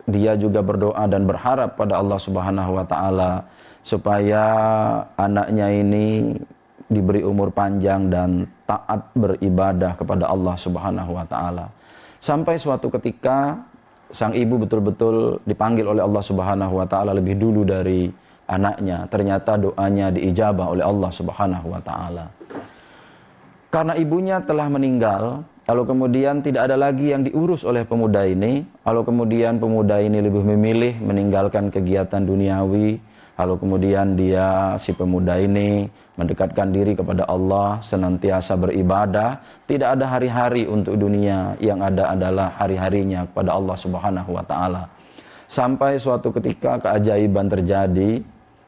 S: dia juga berdoa dan berharap pada Allah Subhanahu wa taala supaya anaknya ini diberi umur panjang dan taat beribadah kepada Allah Subhanahu wa taala. Sampai suatu ketika sang ibu betul-betul dipanggil oleh Allah Subhanahu wa taala lebih dulu dari anaknya. Ternyata doanya diijabah oleh Allah Subhanahu wa taala. Karena ibunya telah meninggal, lalu kemudian tidak ada lagi yang diurus oleh pemuda ini, lalu kemudian pemuda ini lebih memilih meninggalkan kegiatan duniawi, lalu kemudian si pemuda ini mendekatkan diri kepada Allah, senantiasa beribadah, tidak ada hari-hari untuk dunia, yang ada adalah hari-harinya kepada Allah Subhanahu wa taala. Sampai suatu ketika keajaiban terjadi,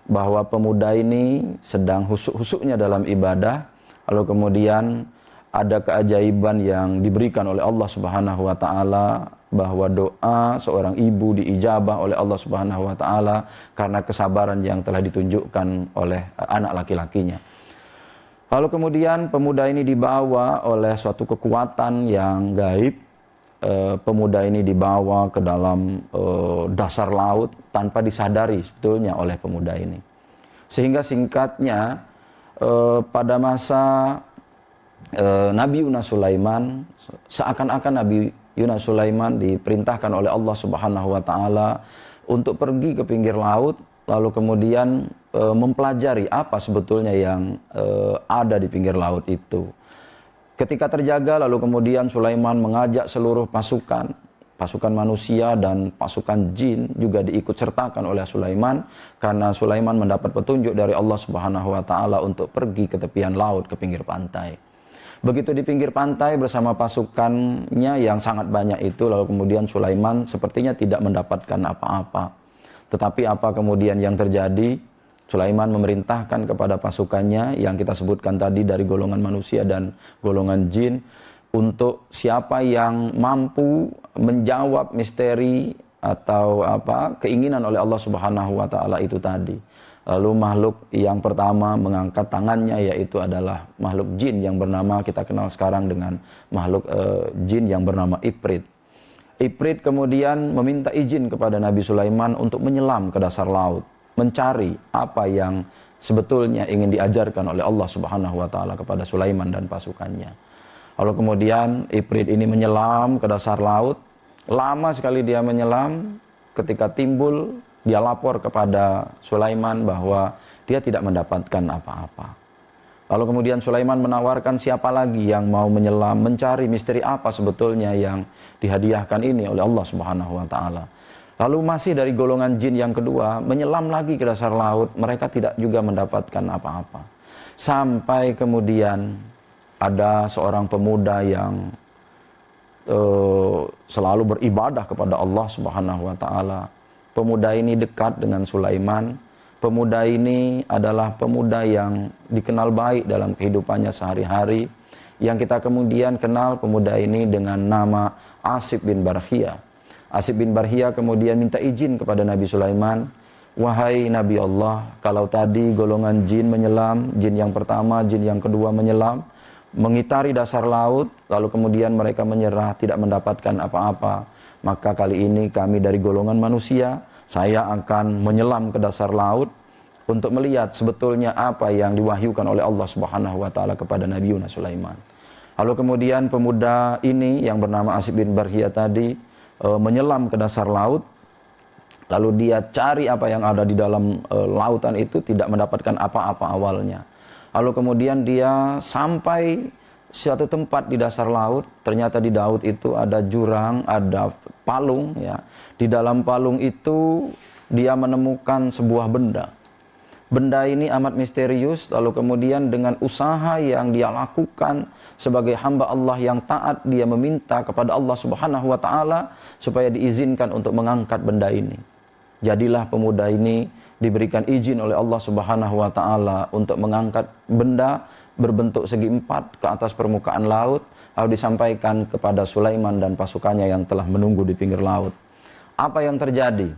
S: bahwa pemuda ini sedang husuk-husuknya dalam ibadah, lalu kemudian ada keajaiban yang diberikan oleh Allah Subhanahu wa taala, bahwa doa seorang ibu diijabah oleh Allah Subhanahu wa taala karena kesabaran yang telah ditunjukkan oleh anak laki-lakinya. Lalu kemudian pemuda ini dibawa oleh suatu kekuatan yang gaib. Pemuda ini dibawa ke dalam dasar laut tanpa disadari sebetulnya oleh pemuda ini. Sehingga singkatnya pada masa Nabi Yunus Sulaiman, seakan-akan Nabi Yunus Sulaiman diperintahkan oleh Allah Subhanahu wa taala untuk pergi ke pinggir laut, lalu kemudian mempelajari apa sebetulnya yang ada di pinggir laut itu. Ketika terjaga, lalu kemudian Sulaiman mengajak seluruh pasukan manusia dan pasukan jin juga diikut sertakan oleh Sulaiman, karena Sulaiman mendapat petunjuk dari Allah Subhanahu wa taala untuk pergi ke tepian laut, ke pinggir pantai. Begitu di pinggir pantai bersama pasukannya yang sangat banyak itu, lalu kemudian Sulaiman sepertinya tidak mendapatkan apa-apa. Tetapi apa kemudian yang terjadi? Sulaiman memerintahkan kepada pasukannya yang kita sebutkan tadi dari golongan manusia dan golongan jin, untuk siapa yang mampu menjawab misteri atau keinginan oleh Allah Subhanahu wa taala itu tadi. Lalu makhluk yang pertama mengangkat tangannya yaitu adalah makhluk jin yang bernama, kita kenal sekarang dengan makhluk jin yang bernama Ifrit. Ifrit kemudian meminta izin kepada Nabi Sulaiman untuk menyelam ke dasar laut, mencari apa yang sebetulnya ingin diajarkan oleh Allah Subhanahu wa taala kepada Sulaiman dan pasukannya. Lalu kemudian Ifrit ini menyelam ke dasar laut. Lama sekali dia menyelam, ketika timbul dia lapor kepada Sulaiman bahwa dia tidak mendapatkan apa-apa. Lalu kemudian Sulaiman menawarkan siapa lagi yang mau menyelam, mencari misteri apa sebetulnya yang dihadiahkan ini oleh Allah Subhanahu wa taala. Lalu masih dari golongan jin yang kedua menyelam lagi ke dasar laut, mereka tidak juga mendapatkan apa-apa. Sampai kemudian ada seorang pemuda yang selalu beribadah kepada Allah Subhanahu wa taala. Pemuda ini dekat dengan Sulaiman. Pemuda ini adalah pemuda yang dikenal baik dalam kehidupannya sehari-hari. Yang kita kemudian kenal pemuda ini dengan nama Asib bin Barhiyah. Asib bin Barhiyah kemudian minta izin kepada Nabi Sulaiman. Wahai Nabi Allah, kalau tadi golongan jin menyelam, jin yang pertama, jin yang kedua menyelam, mengitari dasar laut, lalu kemudian mereka menyerah, tidak mendapatkan apa-apa. Maka kali ini kami dari golongan manusia, saya akan menyelam ke dasar laut untuk melihat sebetulnya apa yang diwahyukan oleh Allah Subhanahu wa taala kepada Nabi Yunus Sulaiman. Lalu kemudian pemuda ini yang bernama Asib bin Barhiyah tadi menyelam ke dasar laut. Lalu dia cari apa yang ada di dalam lautan itu, tidak mendapatkan apa-apa awalnya. Lalu kemudian dia sampai suatu tempat di dasar laut, ternyata di laut itu ada jurang, ada palung ya. Di dalam palung itu dia menemukan sebuah benda. Benda ini amat misterius, lalu kemudian dengan usaha yang dia lakukan sebagai hamba Allah yang taat, dia meminta kepada Allah Subhanahu wa taala supaya diizinkan untuk mengangkat benda ini. Jadilah pemuda ini diberikan izin oleh Allah Subhanahu wa taala untuk mengangkat benda berbentuk segi empat ke atas permukaan laut, lalu disampaikan kepada Sulaiman dan pasukannya yang telah menunggu di pinggir laut. Apa yang terjadi?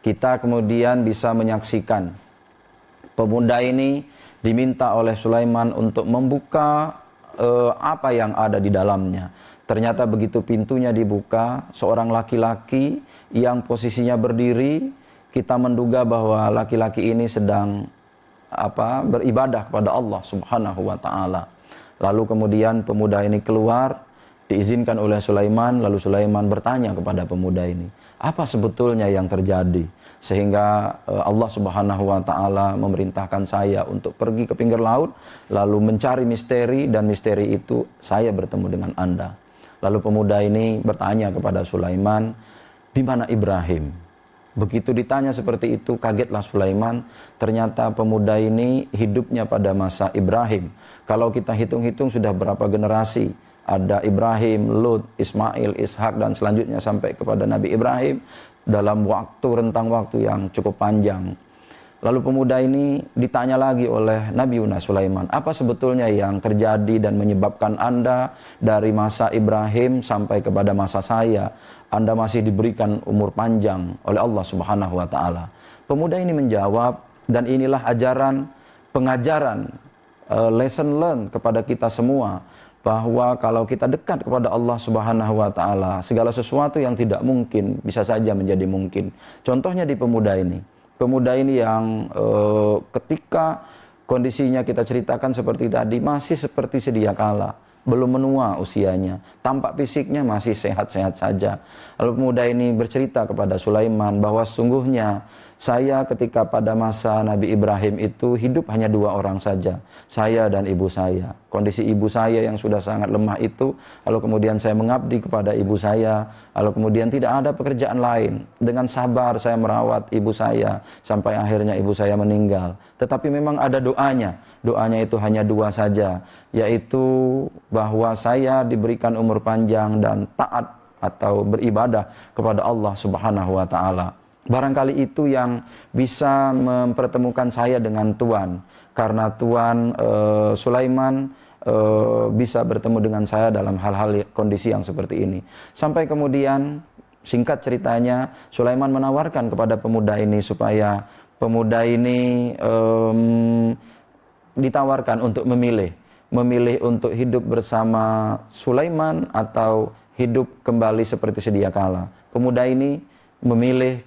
S: Kita kemudian bisa menyaksikan pemuda ini diminta oleh Sulaiman untuk membuka apa yang ada di dalamnya. Ternyata begitu pintunya dibuka, seorang laki-laki yang posisinya berdiri, kita menduga bahwa laki-laki ini sedang beribadah kepada Allah Subhanahu wa taala. Lalu kemudian pemuda ini keluar, diizinkan oleh Sulaiman, lalu Sulaiman bertanya kepada pemuda ini, apa sebetulnya yang terjadi sehingga Allah Subhanahu wa taala memerintahkan saya untuk pergi ke pinggir laut lalu mencari misteri, dan misteri itu saya bertemu dengan Anda. Lalu pemuda ini bertanya kepada Sulaiman, di mana Ibrahim? Begitu ditanya seperti itu, kagetlah Sulaiman. Ternyata pemuda ini hidupnya pada masa Ibrahim. Kalau kita hitung-hitung sudah berapa generasi. Ada Ibrahim, Lut, Ismail, Ishak, dan selanjutnya sampai kepada Nabi Ibrahim. Dalam rentang waktu yang cukup panjang. Lalu pemuda ini ditanya lagi oleh Nabi Yunus Sulaiman, apa sebetulnya yang terjadi dan menyebabkan Anda dari masa Ibrahim sampai kepada masa saya, Anda masih diberikan umur panjang oleh Allah Subhanahu wa taala. Pemuda ini menjawab, dan inilah pengajaran, lesson learned kepada kita semua, bahwa kalau kita dekat kepada Allah Subhanahu wa taala, segala sesuatu yang tidak mungkin bisa saja menjadi mungkin. Contohnya di pemuda ini. Pemuda ini yang ketika kondisinya kita ceritakan seperti tadi, masih seperti sedia kala, belum menua usianya, tampak fisiknya masih sehat-sehat saja. Lalu pemuda ini bercerita kepada Sulaiman bahwa sesungguhnya saya ketika pada masa Nabi Ibrahim itu hidup hanya 2 orang saja, saya dan ibu saya. Kondisi ibu saya yang sudah sangat lemah itu, lalu kemudian saya mengabdi kepada ibu saya, lalu kemudian tidak ada pekerjaan lain. Dengan sabar saya merawat ibu saya, sampai akhirnya ibu saya meninggal. Tetapi memang ada doanya itu hanya 2 saja, yaitu bahwa saya diberikan umur panjang dan taat atau beribadah kepada Allah Subhanahu wa taala. Barangkali itu yang bisa mempertemukan saya dengan Tuan. Karena Tuan Sulaiman bisa bertemu dengan saya dalam hal-hal kondisi yang seperti ini. Sampai kemudian, singkat ceritanya, Sulaiman menawarkan kepada pemuda ini supaya pemuda ini ditawarkan untuk memilih untuk hidup bersama Sulaiman atau hidup kembali seperti sedia kala. Pemuda ini memilih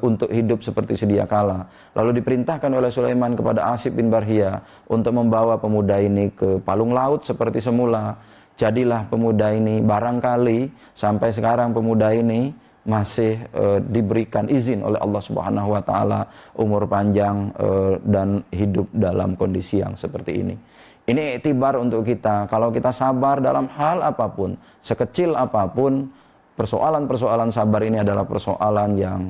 S: untuk hidup seperti sedia kala. Lalu diperintahkan oleh Sulaiman kepada Asif bin Barhia untuk membawa pemuda ini ke palung laut seperti semula. Jadilah pemuda ini, barangkali sampai sekarang pemuda ini masih diberikan izin oleh Allah Subhanahu wa taala umur panjang dan hidup dalam kondisi yang seperti ini. Ini iktibar untuk kita. Kalau kita sabar dalam hal apapun, sekecil apapun, persoalan-persoalan sabar ini adalah persoalan yang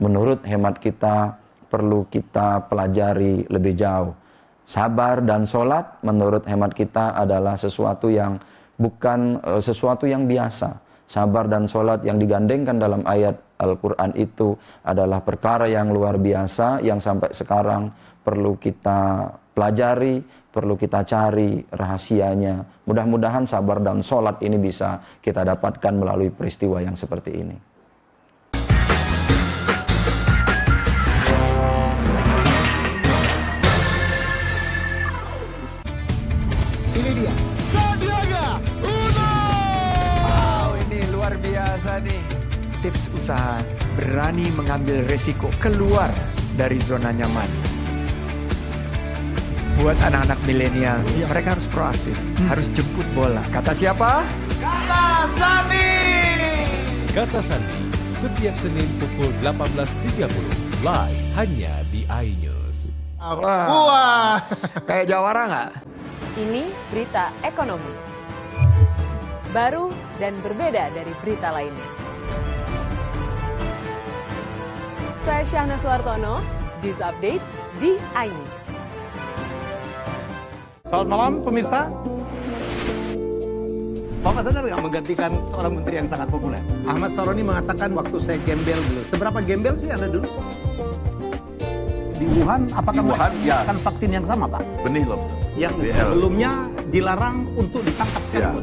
S: menurut hemat kita perlu kita pelajari lebih jauh. Sabar dan sholat menurut hemat kita adalah sesuatu yang bukan sesuatu yang biasa. Sabar dan sholat yang digandengkan dalam ayat Al-Quran itu adalah perkara yang luar biasa yang sampai sekarang perlu kita pelajari, perlu kita cari rahasianya. Mudah-mudahan sabar dan sholat ini bisa kita dapatkan melalui peristiwa yang seperti ini.
E: Ini dia, Sandiaga Uno.
K: Wow, ini luar biasa nih. Tips usaha, berani mengambil resiko, keluar dari zona nyaman. Buat anak-anak milenial, mereka harus proaktif, harus jemput bola. Kata siapa?
E: Kata Sandi.
I: Kata Sandi, setiap Senin pukul 18.30, live hanya di iNews.
K: Wah, kayak jawara nggak?
H: Ini berita ekonomi. Baru dan berbeda dari berita lainnya. Saya Syahna Suartono, This Update di iNews.
E: Selamat malam pemirsa. Bapak sadar nggak menggantikan seorang menteri yang sangat populer? Ahmad Saroni mengatakan waktu saya gembel dulu. Seberapa gembel sih Anda dulu? Di Wuhan, apakah menggunakan vaksin yang sama, Pak?
F: Benih lobster.
E: Yang sebelumnya dilarang untuk ditangkap sekarang.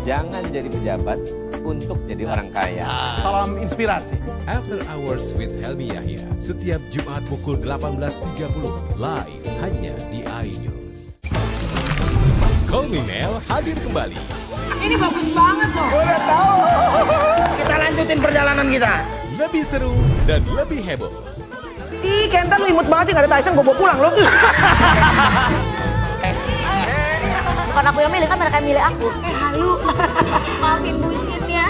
P: Jangan jadi pejabat untuk jadi orang kaya.
E: Salam inspirasi.
I: After Hours with Helmi Yahya, setiap Jumat pukul 18.30, live hanya di iNews. Call Me Mel hadir kembali.
Q: Ini bagus banget loh. Udah tahu. Kita lanjutin perjalanan kita.
I: Lebih seru dan lebih heboh.
Q: Ih, Kenta lu imut banget sih, gak ada Tyson, gue bawa pulang lo.
R: Bukan aku yang milih, kan mereka yang milih aku. Halu. Maafin bucinnya.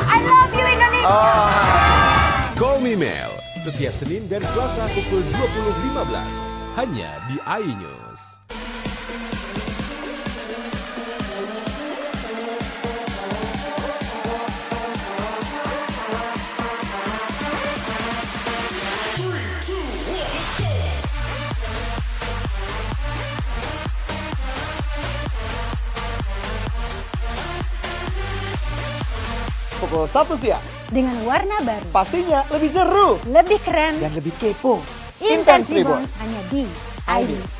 R: I love you Indonesia.
I: Call Me Mel, setiap Senin dan Selasa pukul 20.15, hanya di iNews.
Q: Pukul 1 siang.
W: Dengan warna baru.
Q: Pastinya lebih seru.
W: Lebih keren.
Q: Dan lebih kepo.
W: Intense Reborns hanya di iNews.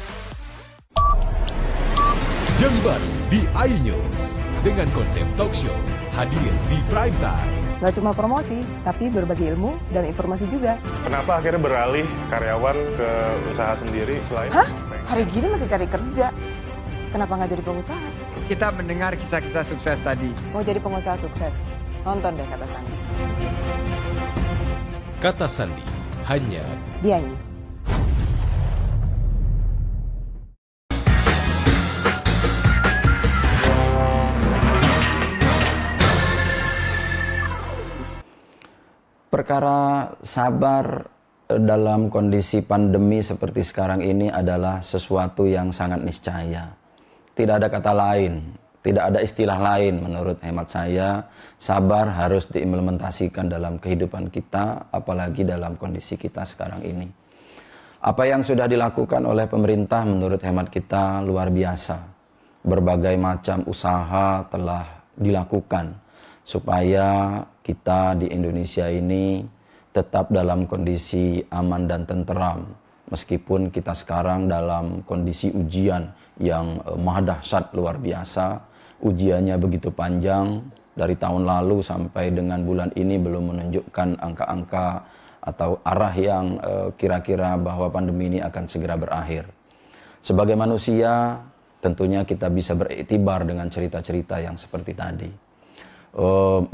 I: Yang baru di iNews dengan konsep talk show hadir di prime time.
N: Gak cuma promosi, tapi berbagi ilmu dan informasi juga.
J: Kenapa akhirnya beralih karyawan ke usaha sendiri selain?
N: Hah? Hari gini masih cari kerja. Kenapa nggak jadi pengusaha?
K: Kita mendengar kisah-kisah sukses tadi.
N: Mau jadi pengusaha sukses? Nonton deh Kata Sandi.
I: Kata Sandi, hanya
N: di iNews.
S: Perkara sabar dalam kondisi pandemi seperti sekarang ini adalah sesuatu yang sangat niscaya. Tidak ada kata lain, tidak ada istilah lain menurut hemat saya. Sabar harus diimplementasikan dalam kehidupan kita, apalagi dalam kondisi kita sekarang ini. Apa yang sudah dilakukan oleh pemerintah menurut hemat kita luar biasa. Berbagai macam usaha telah dilakukan supaya kita di Indonesia ini tetap dalam kondisi aman dan tenteram. Meskipun kita sekarang dalam kondisi ujian yang maha dahsyat luar biasa, ujiannya begitu panjang, dari tahun lalu sampai dengan bulan ini belum menunjukkan angka-angka atau arah yang kira-kira bahwa pandemi ini akan segera berakhir. Sebagai manusia, tentunya kita bisa beriktibar dengan cerita-cerita yang seperti tadi.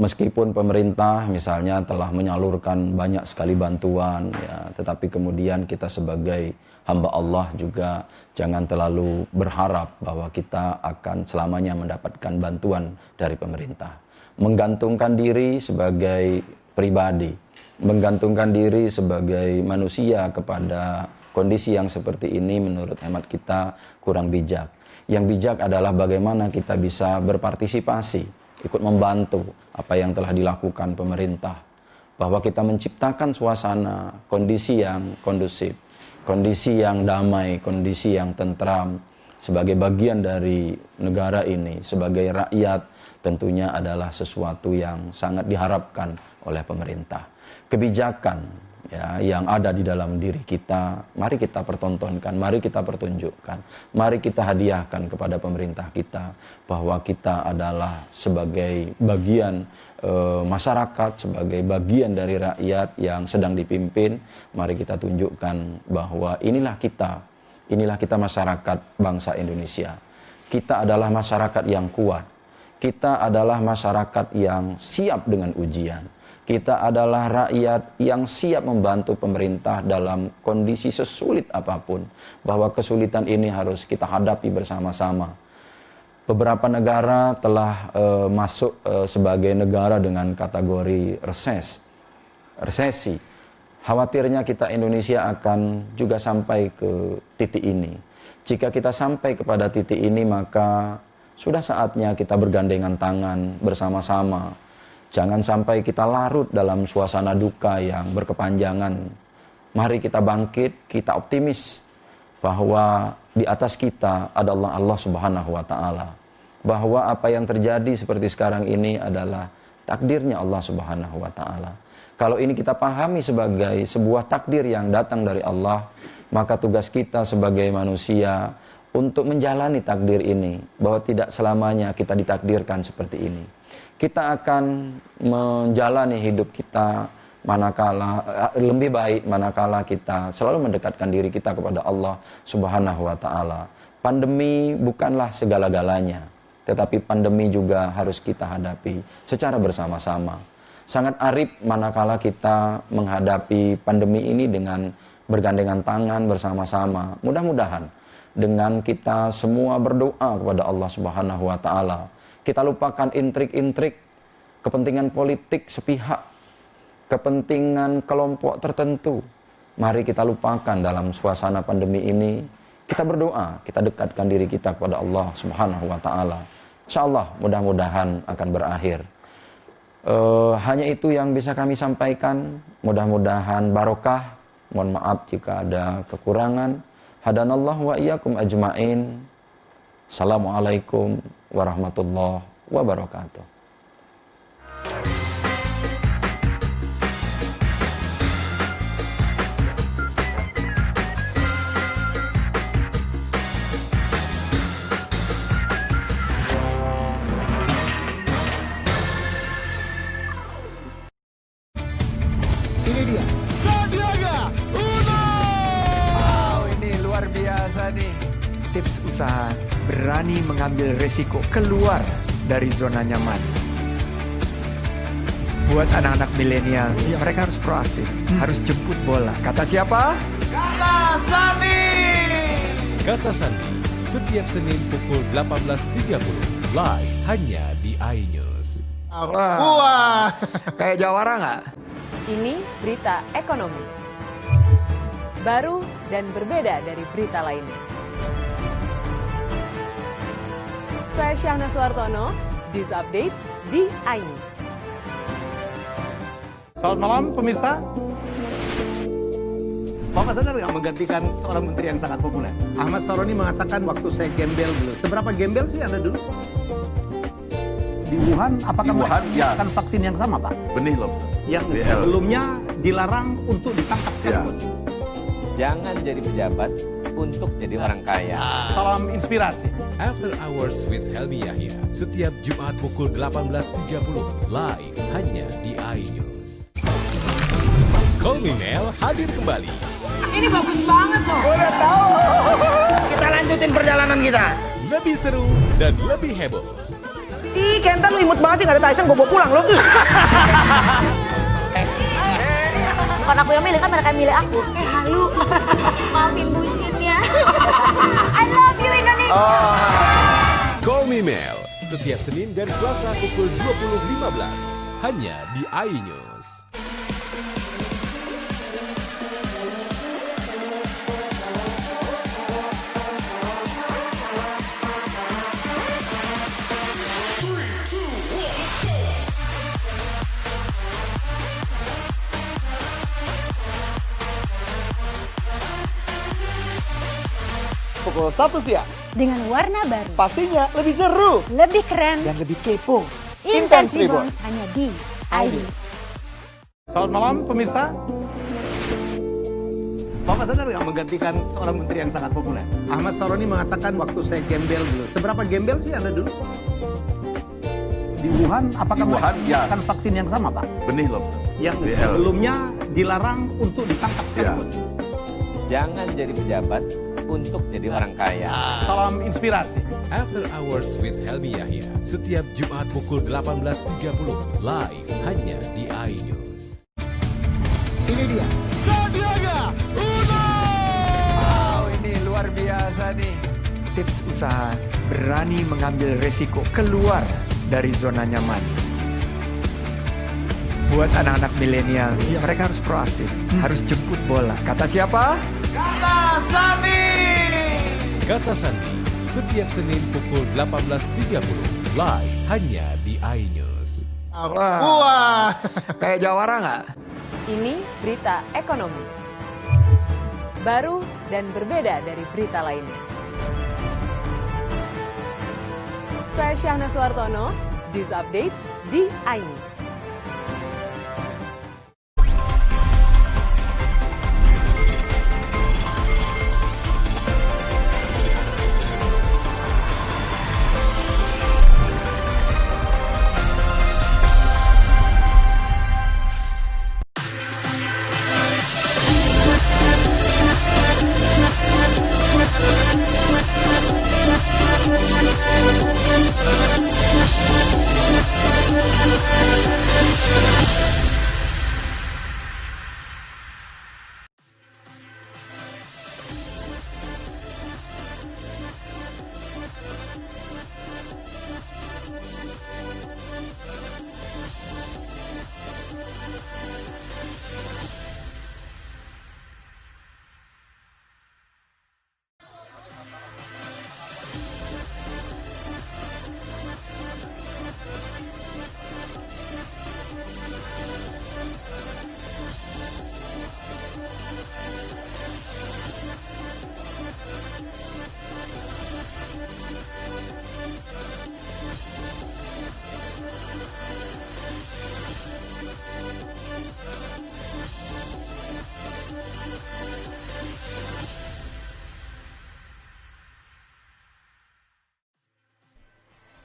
S: Meskipun pemerintah misalnya telah menyalurkan banyak sekali bantuan, ya, tetapi kemudian kita sebagai hamba Allah juga jangan terlalu berharap bahwa kita akan selamanya mendapatkan bantuan dari pemerintah. Menggantungkan diri sebagai pribadi, menggantungkan diri sebagai manusia kepada kondisi yang seperti ini menurut hemat kita kurang bijak. Yang bijak adalah bagaimana kita bisa berpartisipasi, ikut membantu apa yang telah dilakukan pemerintah. Bahwa kita menciptakan suasana, kondisi yang kondusif, kondisi yang damai, kondisi yang tentram. Sebagai bagian dari negara ini, sebagai rakyat, tentunya adalah sesuatu yang sangat diharapkan oleh pemerintah. Kebijakan ya, yang ada di dalam diri kita, mari kita pertontonkan, mari kita pertunjukkan, mari kita hadiahkan kepada pemerintah kita bahwa kita adalah sebagai bagian masyarakat, sebagai bagian dari rakyat yang sedang dipimpin. Mari kita tunjukkan bahwa inilah kita masyarakat bangsa Indonesia. Kita adalah masyarakat yang kuat, kita adalah masyarakat yang siap dengan ujian. Kita adalah rakyat yang siap membantu pemerintah dalam kondisi sesulit apapun. Bahwa kesulitan ini harus kita hadapi bersama-sama. Beberapa negara telah masuk sebagai negara dengan kategori resesi. Khawatirnya kita Indonesia akan juga sampai ke titik ini. Jika kita sampai kepada titik ini, maka sudah saatnya kita bergandengan tangan bersama-sama. Jangan sampai kita larut dalam suasana duka yang berkepanjangan. Mari kita bangkit, kita optimis bahwa di atas kita adalah Allah Subhanahu wa Ta'ala. Bahwa apa yang terjadi seperti sekarang ini adalah takdirnya Allah Subhanahu wa Ta'ala. Kalau ini kita pahami sebagai sebuah takdir yang datang dari Allah, maka tugas kita sebagai manusia untuk menjalani takdir ini, bahwa tidak selamanya kita ditakdirkan seperti ini. Kita akan menjalani hidup kita manakala lebih baik manakala kita selalu mendekatkan diri kita kepada Allah Subhanahu wa Ta'ala. Pandemi bukanlah segala-galanya, tetapi pandemi juga harus kita hadapi secara bersama-sama. Sangat arif manakala kita menghadapi pandemi ini dengan bergandengan tangan bersama-sama. Mudah-mudahan dengan kita semua berdoa kepada Allah Subhanahu wa Ta'ala, kita lupakan intrik-intrik kepentingan politik sepihak, kepentingan kelompok tertentu. Mari kita lupakan dalam suasana pandemi ini. Kita berdoa, kita dekatkan diri kita kepada Allah Subhanahu wa Ta'ala. Insyaallah mudah-mudahan akan berakhir. Hanya itu yang bisa kami sampaikan. Mudah-mudahan barokah. Mohon maaf jika ada kekurangan. Hadanallahu wa iyyakum ajmain. Assalamualaikum warahmatullahi wabarakatuh.
K: Ini dia, Sandiaga Uno. Wow, ini luar biasa nih. Tips usaha, berani mengambil resiko, keluar dari zona nyaman. Buat anak-anak milenial, mereka harus proaktif, harus jemput bola. Kata siapa?
I: Kata Sandi. Kata Sandi, setiap Senin pukul 18.30, live hanya di iNews.
K: Wah, kayak jawara nggak?
H: Ini berita ekonomi. Baru dan berbeda dari berita lainnya. Saya Syahna Suartono, News Update di iNews.
E: Selamat malam pemirsa. Bapak sadar nggak menggantikan seorang menteri yang sangat populer? Ahmad Saroni mengatakan waktu saya gembel dulu. Seberapa gembel sih Anda dulu? Di Wuhan, apakah menggunakan vaksin yang sama, Pak?
F: Benih lobster.
E: Yang sebelumnya dilarang untuk ditangkap sekarang.
P: Jangan jadi pejabat untuk jadi orang kaya.
E: Salam inspirasi.
I: After Hours with Helmi Yahya, setiap Jumat pukul 18.30, live hanya di iNews. Call Me Mel hadir kembali.
Q: Ini bagus banget loh. Udah tahu. Kita lanjutin perjalanan kita.
I: Lebih seru dan lebih heboh.
Q: Ih, Kenta lu imut banget sih, gak ada Tyson, gue bawa pulang lo.
R: Bukan aku yang milih, kan mereka yang milih aku. Halu. Maafin bucinnya. I love you Indonesia.
I: Call Me Mel, setiap Senin dan Selasa pukul 20.15, hanya di iNews.
Q: Pukul 1 siang.
W: Dengan warna baru.
Q: Pastinya lebih seru.
W: Lebih keren.
Q: Dan lebih kepo.
W: Intense Reborn hanya di iNews.
E: Selamat malam pemirsa. Bapak sadar nggak menggantikan seorang menteri yang sangat populer?
L: Ahmad Saroni mengatakan waktu saya gembel dulu. Seberapa gembel sih Anda dulu?
E: Di Wuhan, apakah
L: Di Wuhan, ya.
E: melakukan vaksin yang sama, Pak?
L: Benih loh. Yang sebelumnya dilarang untuk ditangkap sekarang.
P: Jangan jadi pejabat untuk jadi orang kaya.
E: Salam inspirasi.
I: After Hours with Helmi Yahya, setiap Jumat pukul 18.30, live hanya di iNews.
K: Ini dia, Sandiaga Uno! Wow, ini luar biasa nih. Tips usaha, berani mengambil resiko, keluar dari zona nyaman. Buat anak-anak milenial, mereka harus proaktif, harus jemput bola. Kata siapa?
Q: Kata Sandi.
I: Kata Sandi, setiap Senin pukul 18.30, live hanya di iNews.
K: Wah, kayak jawara nggak?
H: Ini berita ekonomi. Baru dan berbeda dari berita lainnya. Saya Syahna Suartono, News Update di iNews.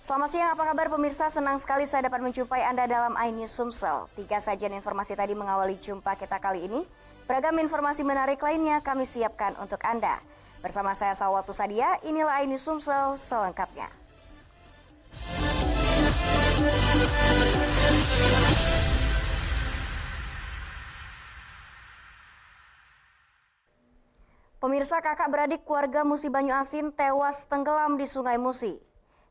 R: Selamat siang, apa kabar pemirsa? Senang sekali saya dapat menjumpai Anda dalam iNews Sumsel. 3 sajian informasi tadi mengawali jumpa kita kali ini. Beragam informasi menarik lainnya kami siapkan untuk Anda. Bersama saya Salwatu Sadia, inilah iNews Sumsel selengkapnya. Pemirsa, kakak beradik warga Musi Banyu Asin tewas tenggelam di Sungai Musi.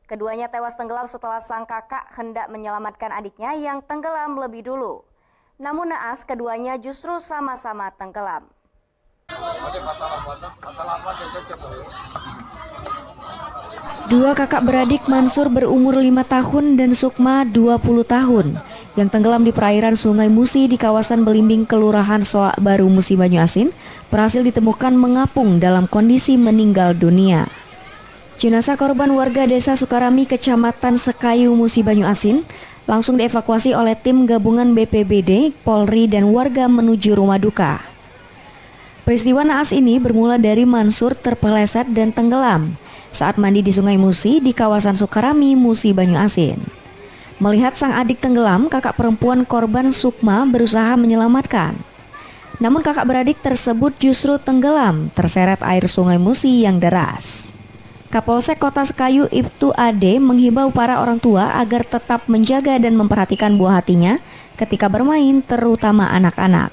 R: Keduanya tewas tenggelam setelah sang kakak hendak menyelamatkan adiknya yang tenggelam lebih dulu. Namun naas keduanya justru sama-sama tenggelam. Dua kakak beradik Mansur berumur 5 tahun dan Sukma 20 tahun yang tenggelam di perairan Sungai Musi di kawasan Belimbing, Kelurahan Soak Baru, Musi Banyu Asin, berhasil ditemukan mengapung dalam kondisi meninggal dunia. Jenazah korban warga desa Sukarami, Kecamatan Sekayu, Musi Banyu Asin,
A: langsung dievakuasi oleh tim gabungan BPBD, Polri, dan warga menuju rumah duka. Peristiwa naas ini bermula dari Mansur terpeleset dan tenggelam saat mandi di Sungai Musi di kawasan Sukarami, Musi, Banyuasin. Melihat sang adik tenggelam, kakak perempuan korban Sukma berusaha menyelamatkan. Namun kakak beradik tersebut justru tenggelam terseret air Sungai Musi yang deras. Kapolsek Kota Sekayu Ibtu Ade menghimbau para orang tua agar tetap menjaga dan memperhatikan buah hatinya ketika bermain, terutama anak-anak.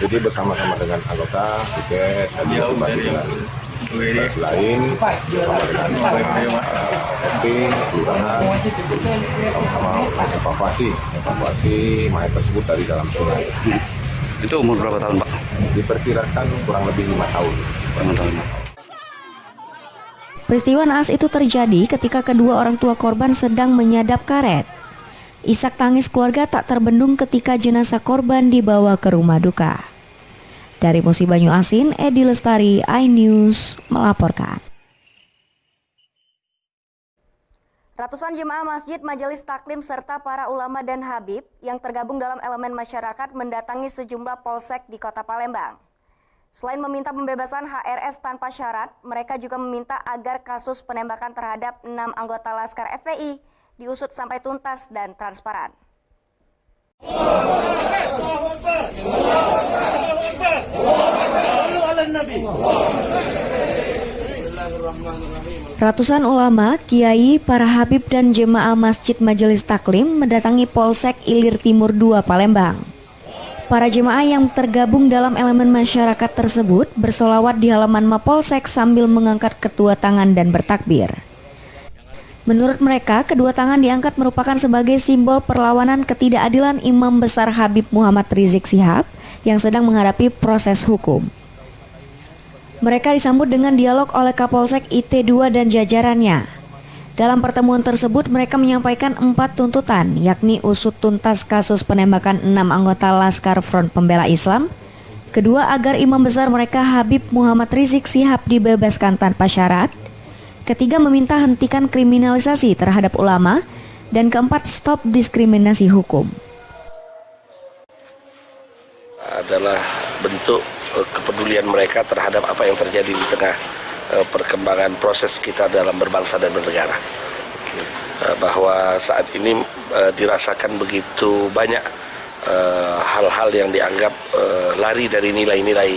F: Jadi bersama-sama dengan anggota piket dan kembali dengan dinas lain, bersama dengan SP, kelurahan, sama-sama evakuasi mayat tersebut dari dalam sungai.
S: Itu umur berapa tahun, Pak?
F: Diperkirakan kurang lebih 5 tahun.
A: Peristiwa naas itu terjadi ketika kedua orang tua korban sedang menyadap karet. Isak tangis keluarga tak terbendung ketika jenazah korban dibawa ke rumah duka. Dari Musi Banyuasin, Edi Lestari, iNews melaporkan. Ratusan jemaah Masjid Majelis Taklim serta para ulama dan habib yang tergabung dalam elemen masyarakat mendatangi sejumlah polsek di Kota Palembang. Selain meminta pembebasan HRS tanpa syarat, mereka juga meminta agar kasus penembakan terhadap 6 anggota Laskar FPI diusut sampai tuntas dan transparan. Ratusan ulama, kiai, para habib dan jemaah Masjid Majelis Taklim mendatangi Polsek Ilir Timur 2 Palembang. Para jemaah yang tergabung dalam elemen masyarakat tersebut bersolawat di halaman Mapolsek sambil mengangkat kedua tangan dan bertakbir. Menurut mereka, kedua tangan diangkat merupakan sebagai simbol perlawanan ketidakadilan Imam Besar Habib Muhammad Rizik Syihab yang sedang menghadapi proses hukum. Mereka disambut dengan dialog oleh Kapolsek IT2 dan jajarannya. Dalam pertemuan tersebut, mereka menyampaikan 4 tuntutan, yakni usut tuntas kasus penembakan 6 anggota Laskar Front Pembela Islam. Kedua, agar Imam Besar mereka Habib Muhammad Rizik Syihab dibebaskan tanpa syarat. Ketiga, meminta hentikan kriminalisasi terhadap ulama. Dan keempat, stop diskriminasi hukum.
G: Adalah bentuk kepedulian mereka terhadap apa yang terjadi di tengah perkembangan proses kita dalam berbangsa dan bernegara. Bahwa saat ini dirasakan begitu banyak hal-hal yang dianggap lari dari nilai-nilai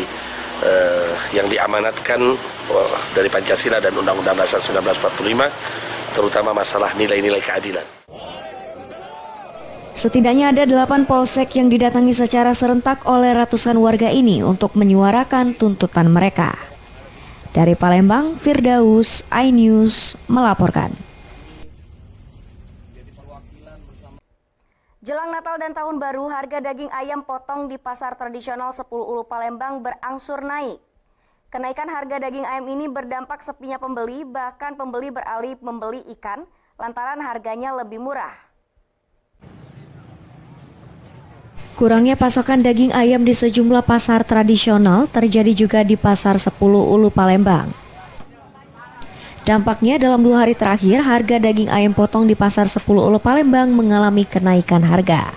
G: yang diamanatkan dari Pancasila dan Undang-Undang Dasar 1945, terutama masalah nilai-nilai keadilan.
A: Setidaknya ada 8 polsek yang didatangi secara serentak oleh ratusan warga ini untuk menyuarakan tuntutan mereka. Dari Palembang, Firdaus, iNews melaporkan. Jelang Natal dan Tahun Baru, harga daging ayam potong di pasar tradisional 10 Ulu Palembang berangsur naik. Kenaikan harga daging ayam ini berdampak sepinya pembeli, bahkan pembeli beralih membeli ikan lantaran harganya lebih murah. Kurangnya pasokan daging ayam di sejumlah pasar tradisional terjadi juga di pasar 10 Ulu Palembang. Dampaknya dalam 2 hari terakhir harga daging ayam potong di pasar 10 Ulu Palembang mengalami kenaikan harga.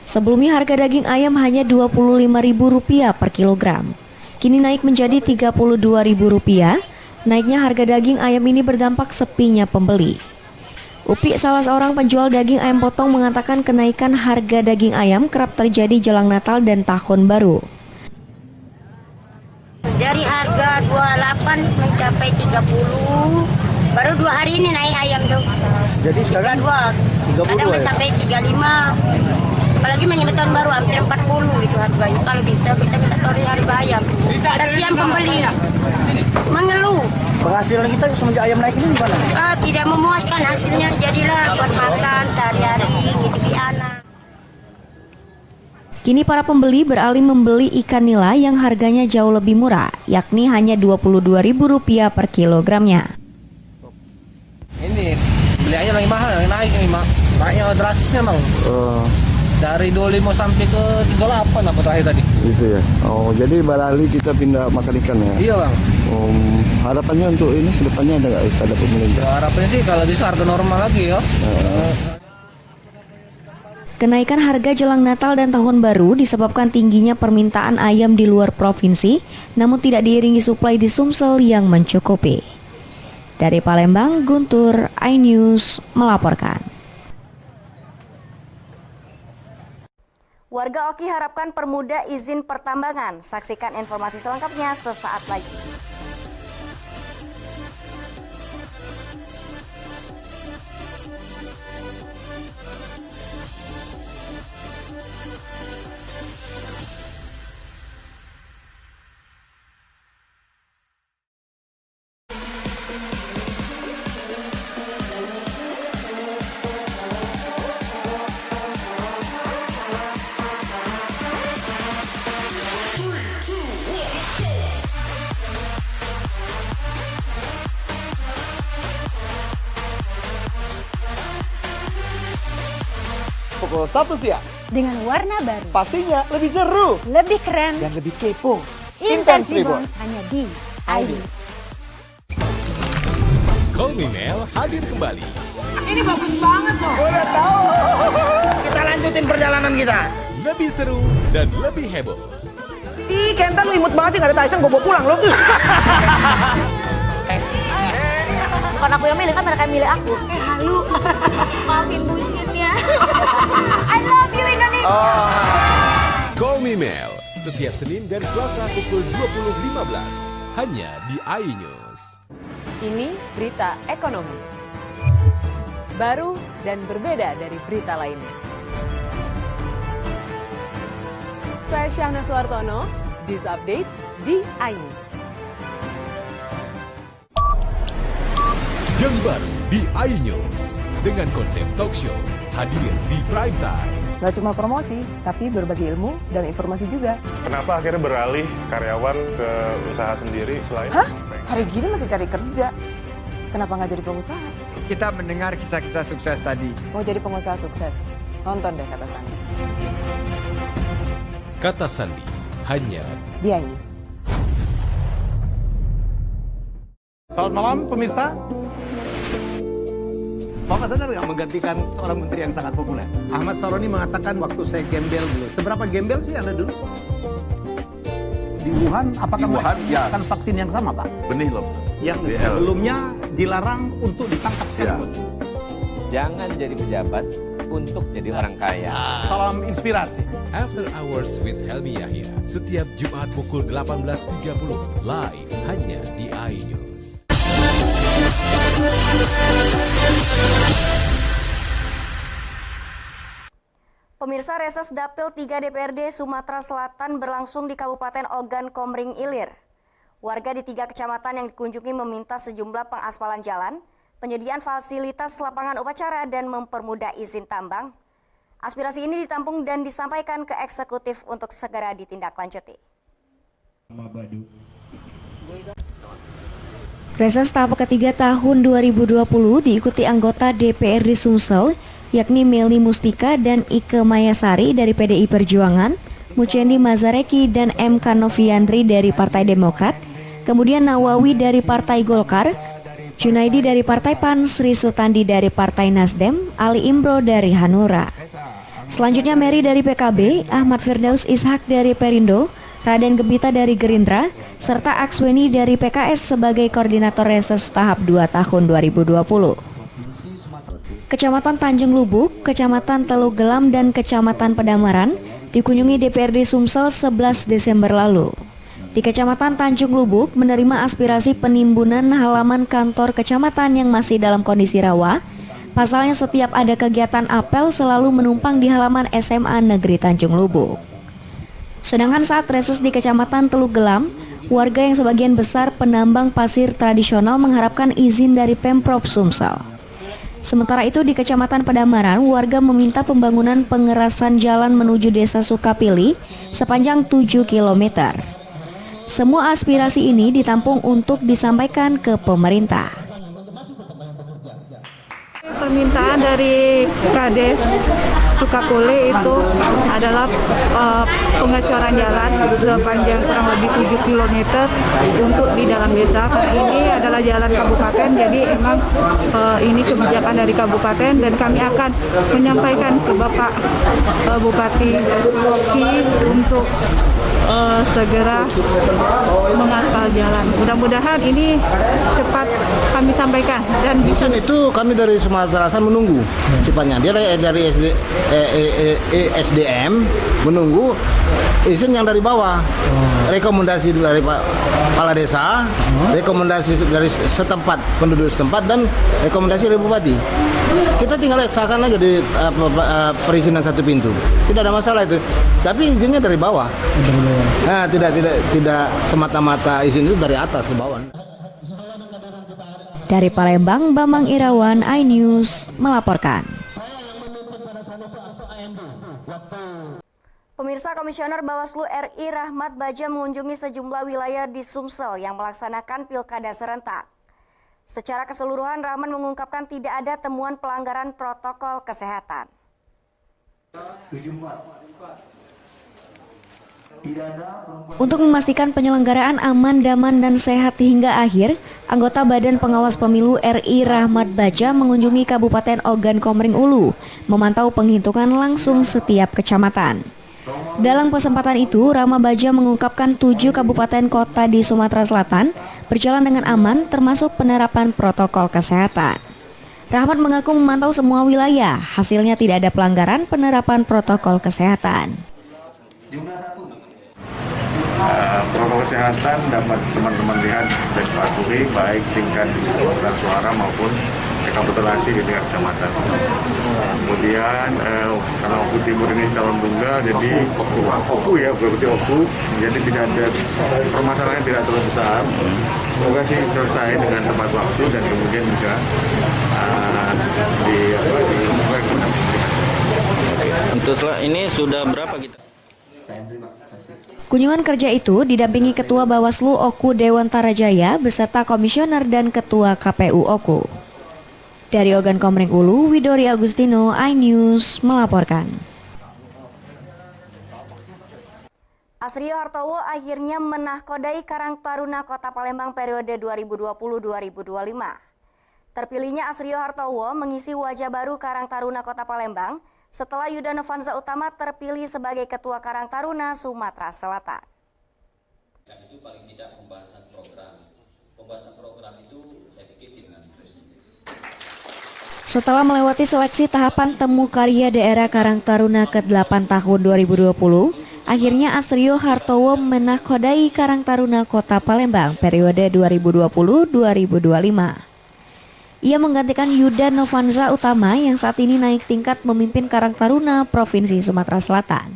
A: Sebelumnya harga daging ayam hanya Rp25.000 per kilogram. Kini naik menjadi Rp32.000. Naiknya harga daging ayam ini berdampak sepinya pembeli. Upi, salah seorang penjual daging ayam potong, mengatakan kenaikan harga daging ayam kerap terjadi jelang Natal dan Tahun Baru.
O: Dari harga 28 mencapai 30, baru 2 hari ini naik ayam dong.
X: Jadi sekarang
O: 32, kadang ya? Sampai 35. Apalagi menyambut Tahun Baru hampir 40 gitu harganya. Kalau bisa kita minta turun harga ayam. Kasihan pembeli mengeluh.
X: Penghasilan kita semenjak ayam naik ini gimana?
O: Tidak memuaskan hasilnya, jadilah buat makan sehari-hari, ngidupi anak.
A: Kini para pembeli beralih membeli ikan nila yang harganya jauh lebih murah, yakni hanya Rp22.000 per kilogramnya.
U: Ini beli ayam lagi mahal, yang naik ini naiknya drastisnya bang. Dari 25 sampai ke 38 apa terakhir tadi.
X: Itu ya. Oh, jadi beralih kita pindah makan ikan ya?
U: Iya bang.
X: Harapannya untuk ini kedepannya ada nggak pada pemerintah?
U: Harapannya sih kalau bisa harga normal lagi ya.
A: Kenaikan harga jelang Natal dan Tahun Baru disebabkan tingginya permintaan ayam di luar provinsi, namun tidak diiringi suplai di Sumsel yang mencukupi. Dari Palembang, Guntur, iNews melaporkan.
B: Warga Oki harapkan permudah izin pertambangan. Saksikan informasi selengkapnya sesaat lagi.
Q: Pukul 1 siang.
W: Dengan warna baru.
Q: Pastinya lebih seru.
W: Lebih keren.
Q: Dan lebih kepo.
W: Intense Reborn hanya di iNews.
I: Call Me Mel hadir kembali.
Q: Ini bagus banget loh. Udah tahu. Kita lanjutin perjalanan kita.
I: Lebih seru dan lebih heboh.
Q: Ih, Kenta lu imut banget sih, gak ada Tyson, gue bawa pulang lo.
B: Bukan aku yang milih, kan mereka yang milih aku. Halu. Maafin bucin ya. I love you Indonesia.
I: Call Me Mel setiap Senin dan Selasa pukul 20.15 hanya di iNews.
H: Ini berita ekonomi. Baru dan berbeda dari berita lainnya. Saya Syahna Suartono, This Update di iNews.
I: Yang baru di iNews dengan konsep talk show hadir di prime time.
N: Gak cuma promosi, tapi berbagi ilmu dan informasi juga.
J: Kenapa akhirnya beralih karyawan ke usaha sendiri selain?
N: Hah? Hari gini masih cari kerja. Kenapa nggak jadi pengusaha?
K: Kita mendengar kisah-kisah sukses tadi.
N: Mau jadi pengusaha sukses? Nonton deh Kata Sandi.
I: Kata Sandi hanya
N: di iNews.
E: Selamat malam pemirsa. Bapak sadar nggak menggantikan seorang menteri yang sangat populer? Ahmad Saroni mengatakan waktu saya gembel dulu. Seberapa gembel sih Anda dulu? Di Wuhan, apakah mereka menggunakan vaksin yang sama, Pak?
G: Benih lobster.
E: Yang sebelumnya dilarang untuk ditangkap sekarang.
P: Jangan jadi pejabat untuk jadi orang kaya.
E: Salam inspirasi.
I: After Hours with Helmi Yahya setiap Jumat pukul 18.30 live hanya di iNews.
B: Pemirsa, reses Dapil 3 DPRD Sumatera Selatan berlangsung di Kabupaten Ogan Komering Ilir. Warga di 3 kecamatan yang dikunjungi meminta sejumlah pengaspalan jalan, penyediaan fasilitas lapangan upacara, dan mempermudah izin tambang. Aspirasi ini ditampung dan disampaikan ke eksekutif untuk segera ditindaklanjuti.
A: Reses tahap ketiga tahun 2020 diikuti anggota DPRD Sumsel, yakni Meli Mustika dan Ike Mayasari dari PDI Perjuangan, Mucendi Mazareki dan M. Noviandri dari Partai Demokrat, kemudian Nawawi dari Partai Golkar, Junaidi dari Partai PAN, Sri Sutandi dari Partai Nasdem, Ali Imro dari Hanura. Selanjutnya Mary dari PKB, Ahmad Firdaus Ishak dari Perindo, Raden Gembita dari Gerindra, serta Aksweni dari PKS sebagai koordinator reses tahap 2 tahun 2020. Kecamatan Tanjung Lubuk, Kecamatan Teluk Gelam, dan Kecamatan Pedamaran dikunjungi DPRD Sumsel 11 Desember lalu. Di Kecamatan Tanjung Lubuk menerima aspirasi penimbunan halaman kantor kecamatan yang masih dalam kondisi rawa. Pasalnya setiap ada kegiatan apel selalu menumpang di halaman SMA Negeri Tanjung Lubuk. Sedangkan saat reses di Kecamatan Teluk Gelam, warga yang sebagian besar penambang pasir tradisional mengharapkan izin dari Pemprov Sumsel. Sementara itu di Kecamatan Pedamaran, warga meminta pembangunan pengerasan jalan menuju Desa Sukapili sepanjang 7 km. Semua aspirasi ini ditampung untuk disampaikan ke pemerintah.
C: Permintaan dari Prades Sukakule itu adalah pengecoran jalan sepanjang kurang lebih 7 km untuk di dalam desa. Karena ini adalah jalan kabupaten, jadi emang ini kebijakan dari kabupaten dan kami akan menyampaikan ke Bapak Bupati Ki untuk segera mengaspal jalan. Mudah-mudahan ini cepat kami sampaikan. Dan
D: izin itu kami dari Sumatera Selatan menunggu sifatnya. Dia dari SDM menunggu izin yang dari bawah. Rekomendasi dari Pak Kepala Desa, rekomendasi dari setempat penduduk setempat dan rekomendasi dari Bupati. Kita tinggal sahkan aja di perizinan satu pintu. Tidak ada masalah itu. Tapi izinnya dari bawah. Nah, tidak semata-mata izin itu dari atas ke bawah.
A: Dari Palembang, Bambang Irawan, iNews melaporkan.
B: Pemirsa, Komisioner Bawaslu RI Rahmat Baja mengunjungi sejumlah wilayah di Sumsel yang melaksanakan pilkada serentak. Secara keseluruhan, Rahman mengungkapkan tidak ada temuan pelanggaran protokol kesehatan.
A: Untuk memastikan penyelenggaraan aman, damai, dan sehat hingga akhir, anggota Badan Pengawas Pemilu RI Rahmat Baja mengunjungi Kabupaten Ogan Komering Ulu, memantau penghitungan langsung setiap kecamatan. Dalam kesempatan itu, Rahmat Baja mengungkapkan 7 kabupaten kota di Sumatera Selatan berjalan dengan aman, termasuk penerapan protokol kesehatan. Rahmat mengaku memantau semua wilayah, hasilnya tidak ada pelanggaran penerapan protokol kesehatan.
J: Protokol kesehatan dapat teman-teman lihat dan patuhi baik tingkat suara maupun rekapitulasi di tingkat kecamatan. Kemudian karena Oku Timur ini calon tunggal, jadi Oku ya, berarti Oku, jadi tidak ada permasalahan tidak terlalu besar. Semoga sih selesai dengan tepat waktu dan kemudian juga
S: Untuk ini sudah berapa kita?
A: Kunjungan kerja itu didampingi Ketua Bawaslu Oku Dewan Tarajaya beserta Komisioner dan Ketua KPU Oku. Dari Ogan Komering Ulu, Widori Agustino, iNews melaporkan.
B: Asrio Hartowo akhirnya menahkodai Karang Taruna Kota Palembang periode 2020-2025. Terpilihnya Asrio Hartowo mengisi wajah baru Karang Taruna Kota Palembang setelah Yuda Novanza Utama terpilih sebagai Ketua Karang Taruna Sumatera Selatan.
T: Itu paling tidak pembahasan program itu saya pikir dengan resmi.
A: Setelah melewati seleksi tahapan temu karya daerah Karang Taruna ke-8 tahun 2020, akhirnya Asrio Hartowo menahkodai Karang Taruna Kota Palembang periode 2020-2025. Ia menggantikan Yuda Novanza Utama yang saat ini naik tingkat memimpin Karang Taruna Provinsi Sumatera Selatan.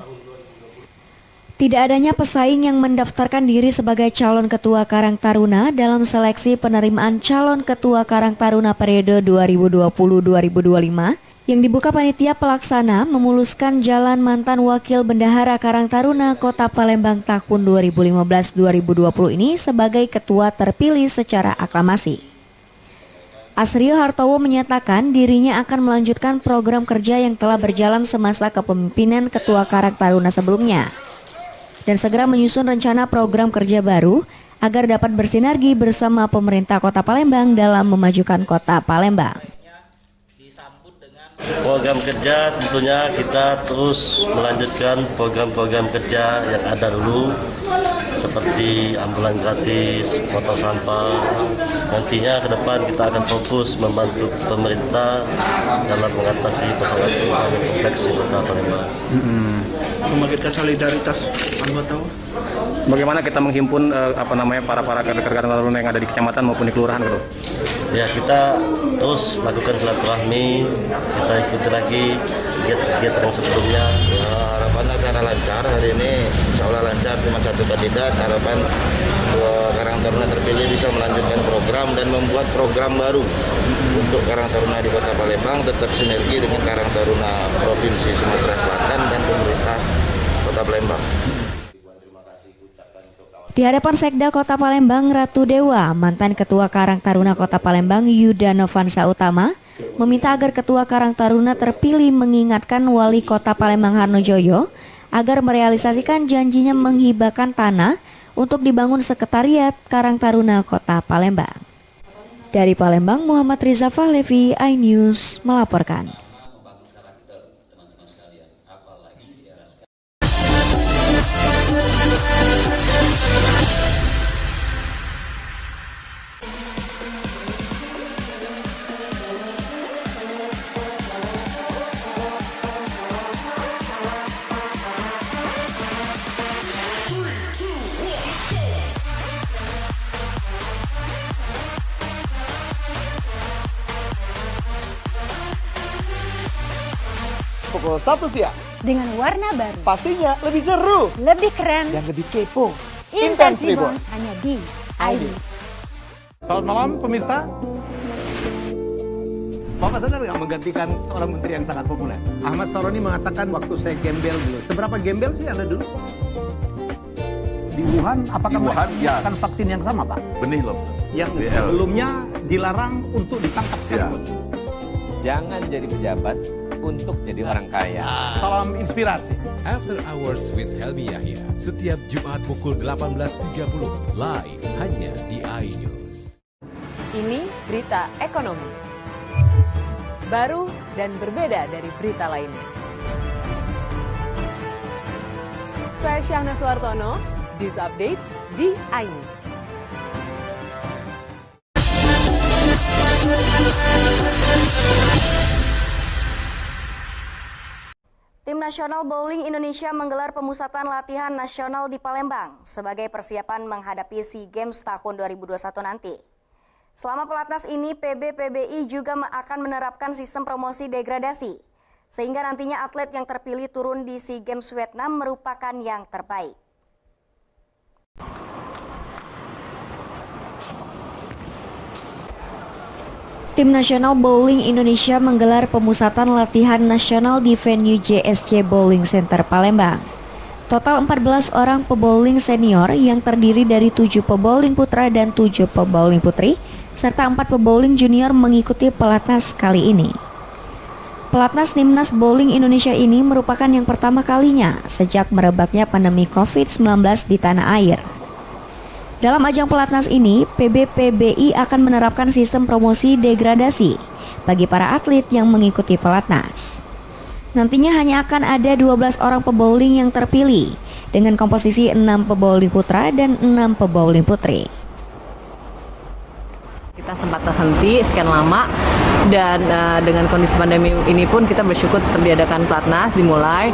A: Tidak adanya pesaing yang mendaftarkan diri sebagai calon ketua Karang Taruna dalam seleksi penerimaan calon ketua Karang Taruna periode 2020-2025 yang dibuka panitia pelaksana memuluskan jalan mantan wakil bendahara Karang Taruna Kota Palembang tahun 2015-2020 ini sebagai ketua terpilih secara aklamasi. Asrio Hartowo menyatakan dirinya akan melanjutkan program kerja yang telah berjalan semasa kepemimpinan Ketua Karang Taruna sebelumnya dan segera menyusun rencana program kerja baru agar dapat bersinergi bersama pemerintah Kota Palembang dalam memajukan Kota Palembang.
V: Program kerja tentunya kita terus melanjutkan program-program kerja yang ada dulu seperti ambulan gratis, motor sampah. Nantinya ke depan kita akan fokus membantu pemerintah dalam mengatasi persoalan yang kompleks di Kota Palembang.
Y: Membangkitkan solidaritas anggota.
Z: Bagaimana kita menghimpun para rekan-rekan Taruna yang ada di kecamatan maupun di kelurahan gitu?
V: Ya, kita terus lakukan silaturahmi, kita ikuti lagi kegiatan yang sebelumnya.
F: Ya, harapannya acara lancar hari ini, insya Allah lancar, cuma satu kandidat. Harapan Karang Taruna terpilih bisa melanjutkan program dan membuat program baru untuk Karang Taruna di Kota Palembang, tetap sinergi dengan Karang Taruna Provinsi Sumatera Selatan dan pemerintah Kota Palembang.
A: Di hadapan Sekda Kota Palembang Ratu Dewa, mantan Ketua Karang Taruna Kota Palembang Yuda Novanza Utama meminta agar Ketua Karang Taruna terpilih mengingatkan Wali Kota Palembang Harnojoyo agar merealisasikan janjinya menghibahkan tanah untuk dibangun Sekretariat Karang Taruna Kota Palembang. Dari Palembang, Muhammad Riza Fahlevi, iNews melaporkan.
Q: Pukul 1 siang.
W: Dengan warna baru.
Q: Pastinya lebih seru.
W: Lebih keren.
Q: Dan lebih kepo.
W: Intense Reborn hanya di iNews.
E: Selamat malam pemirsa. Bapak sadar nggak menggantikan seorang menteri yang sangat populer? Ahmad Saroni mengatakan waktu saya gembel dulu. Seberapa gembel sih Anda dulu? Di Wuhan, apakah menggunakan vaksin yang sama, Pak?
L: Benih loh.
E: Yang sebelumnya dilarang untuk ditangkap sekarang.
P: Jangan jadi pejabat untuk jadi orang kaya.
E: Salam inspirasi.
I: After Hours with Helmi Yahya, setiap Jumat pukul 18.30, live hanya di iNews.
H: Ini berita ekonomi. Baru dan berbeda dari berita lainnya. Saya Syahna Suartono, This Update di iNews.
B: Tim Nasional Bowling Indonesia menggelar pemusatan latihan nasional di Palembang sebagai persiapan menghadapi SEA Games tahun 2021 nanti. Selama pelatnas ini, PBPBI juga akan menerapkan sistem promosi degradasi, sehingga nantinya atlet yang terpilih turun di SEA Games Vietnam merupakan yang terbaik.
A: Tim Nasional Bowling Indonesia menggelar pemusatan latihan nasional di venue JSC Bowling Center Palembang. Total 14 orang pebowling senior yang terdiri dari 7 pebowling putra dan 7 pebowling putri, serta 4 pebowling junior mengikuti pelatnas kali ini. Pelatnas Timnas Bowling Indonesia ini merupakan yang pertama kalinya sejak merebaknya pandemi COVID-19 di tanah air. Dalam ajang pelatnas ini, PBPBI akan menerapkan sistem promosi degradasi bagi para atlet yang mengikuti pelatnas. Nantinya hanya akan ada 12 orang pebowling yang terpilih dengan komposisi 6 pebowling putra dan 6 pebowling putri.
M: Kita sempat terhenti sekian lama dan dengan kondisi pandemi ini pun kita bersyukur tetap diadakan pelatnas dimulai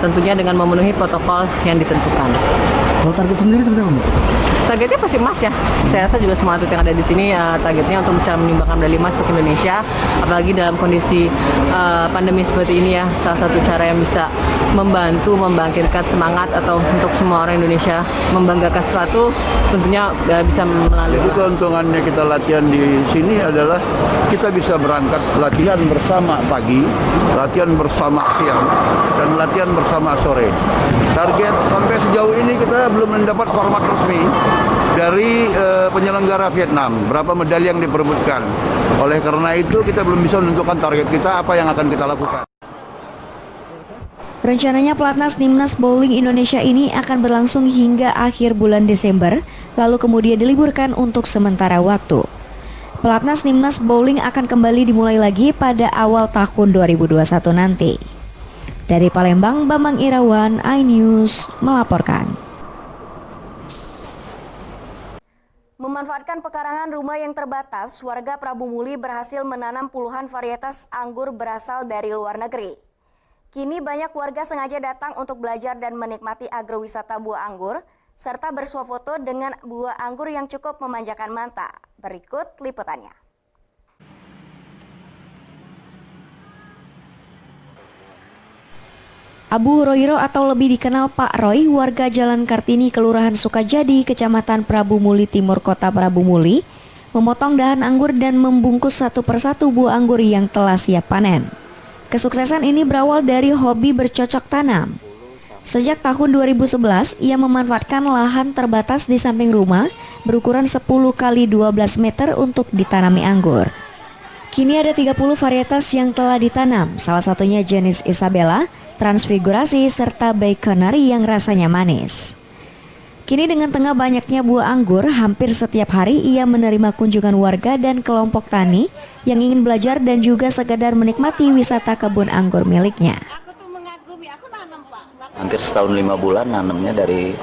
M: tentunya dengan memenuhi protokol yang ditentukan.
Q: Kalau target sendiri seperti apa?
M: Targetnya pasti emas ya. Saya rasa juga semua atlet yang ada di sini targetnya untuk bisa menyumbangkan medali emas untuk Indonesia. Apalagi dalam kondisi pandemi seperti ini ya, salah satu cara yang bisa membantu membangkitkan semangat atau untuk semua orang Indonesia membanggakan sesuatu tentunya bisa melalui.
O: Jadi keuntungannya kita latihan di sini adalah kita bisa berangkat latihan bersama pagi, latihan bersama siang, dan latihan bersama sore. Target sampai sejauh ini kita belum mendapat format resmi dari penyelenggara Vietnam, berapa medali yang diperebutkan. Oleh karena itu kita belum bisa menentukan target kita, apa yang akan kita lakukan.
A: Rencananya pelatnas Timnas Bowling Indonesia ini akan berlangsung hingga akhir bulan Desember, lalu kemudian diliburkan untuk sementara waktu. Pelatnas Timnas Bowling akan kembali dimulai lagi pada awal tahun 2021 nanti. Dari Palembang, Bambang Irawan, iNews melaporkan.
B: Memanfaatkan pekarangan rumah yang terbatas, warga Prabu Muli berhasil menanam puluhan varietas anggur berasal dari luar negeri. Kini banyak warga sengaja datang untuk belajar dan menikmati agrowisata buah anggur, serta bersuah foto dengan buah anggur yang cukup memanjakan mata. Berikut liputannya.
A: Abu Hurairah atau lebih dikenal Pak Roy, warga Jalan Kartini, Kelurahan Sukajadi, Kecamatan Prabu Muli Timur, Kota Prabu Muli, memotong dahan anggur dan membungkus satu persatu buah anggur yang telah siap panen. Kesuksesan ini berawal dari hobi bercocok tanam. Sejak tahun 2011, ia memanfaatkan lahan terbatas di samping rumah berukuran 10 x 12 meter untuk ditanami anggur. Kini ada 30 varietas yang telah ditanam, salah satunya jenis Isabella, Transfigurasi, serta Baconary yang rasanya manis. Kini dengan tengah banyaknya buah anggur, hampir setiap hari ia menerima kunjungan warga dan kelompok tani yang ingin belajar dan juga sekedar menikmati wisata kebun anggur miliknya.
K: Hampir setahun 5 bulan nanamnya dari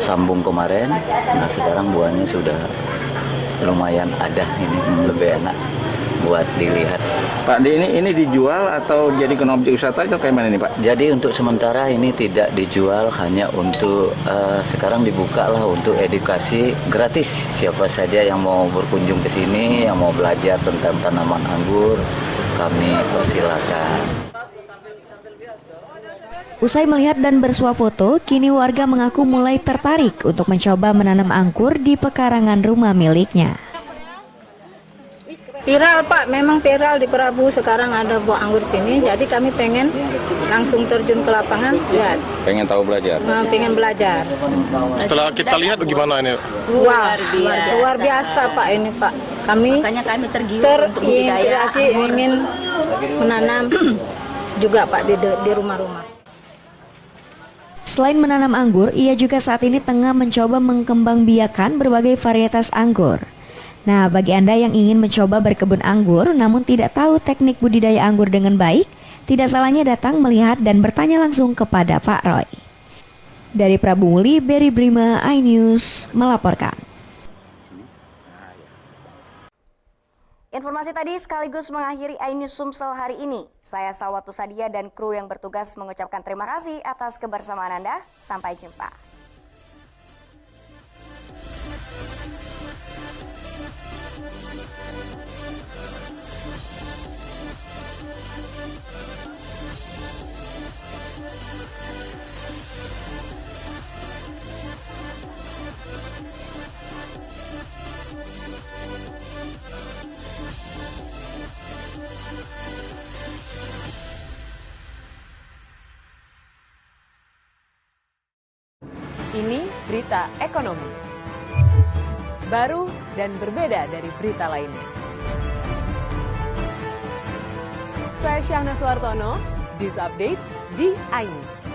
K: sambung kemarin. Nah sekarang buahnya sudah lumayan ada, ini lebih enak buat dilihat.
Z: Pak, ini dijual atau jadi objek wisata atau kayak mana nih Pak?
K: Jadi untuk sementara ini tidak dijual, hanya untuk sekarang dibuka lah untuk edukasi gratis. Siapa saja yang mau berkunjung ke sini, yang mau belajar tentang tanaman anggur, kami persilakan.
A: Usai melihat dan bersuah foto, kini warga mengaku mulai tertarik untuk mencoba menanam anggur di pekarangan rumah miliknya.
C: Viral Pak, memang viral di Prabu, sekarang ada buah anggur sini, jadi kami pengen langsung terjun ke lapangan, lihat.
Z: Pengen tahu belajar?
C: Pengen belajar.
Z: Setelah kita lihat gimana ini?
C: Wah, luar biasa Pak ini Pak. Makanya kami terinspirasi ingin menanam juga Pak di rumah-rumah.
A: Selain menanam anggur, ia juga saat ini tengah mencoba mengkembangbiakan berbagai varietas anggur. Nah, bagi Anda yang ingin mencoba berkebun anggur namun tidak tahu teknik budidaya anggur dengan baik, tidak salahnya datang melihat dan bertanya langsung kepada Pak Roy. Dari Prabu Muli, Berry Brima, iNews melaporkan.
B: Informasi tadi sekaligus mengakhiri iNews Sumsel hari ini. Saya Salwatu Sadia dan kru yang bertugas mengucapkan terima kasih atas kebersamaan Anda. Sampai jumpa.
H: Ini berita ekonomi. Baru dan berbeda dari berita lainnya. Saya Syahna Suartono, This Update di iNews.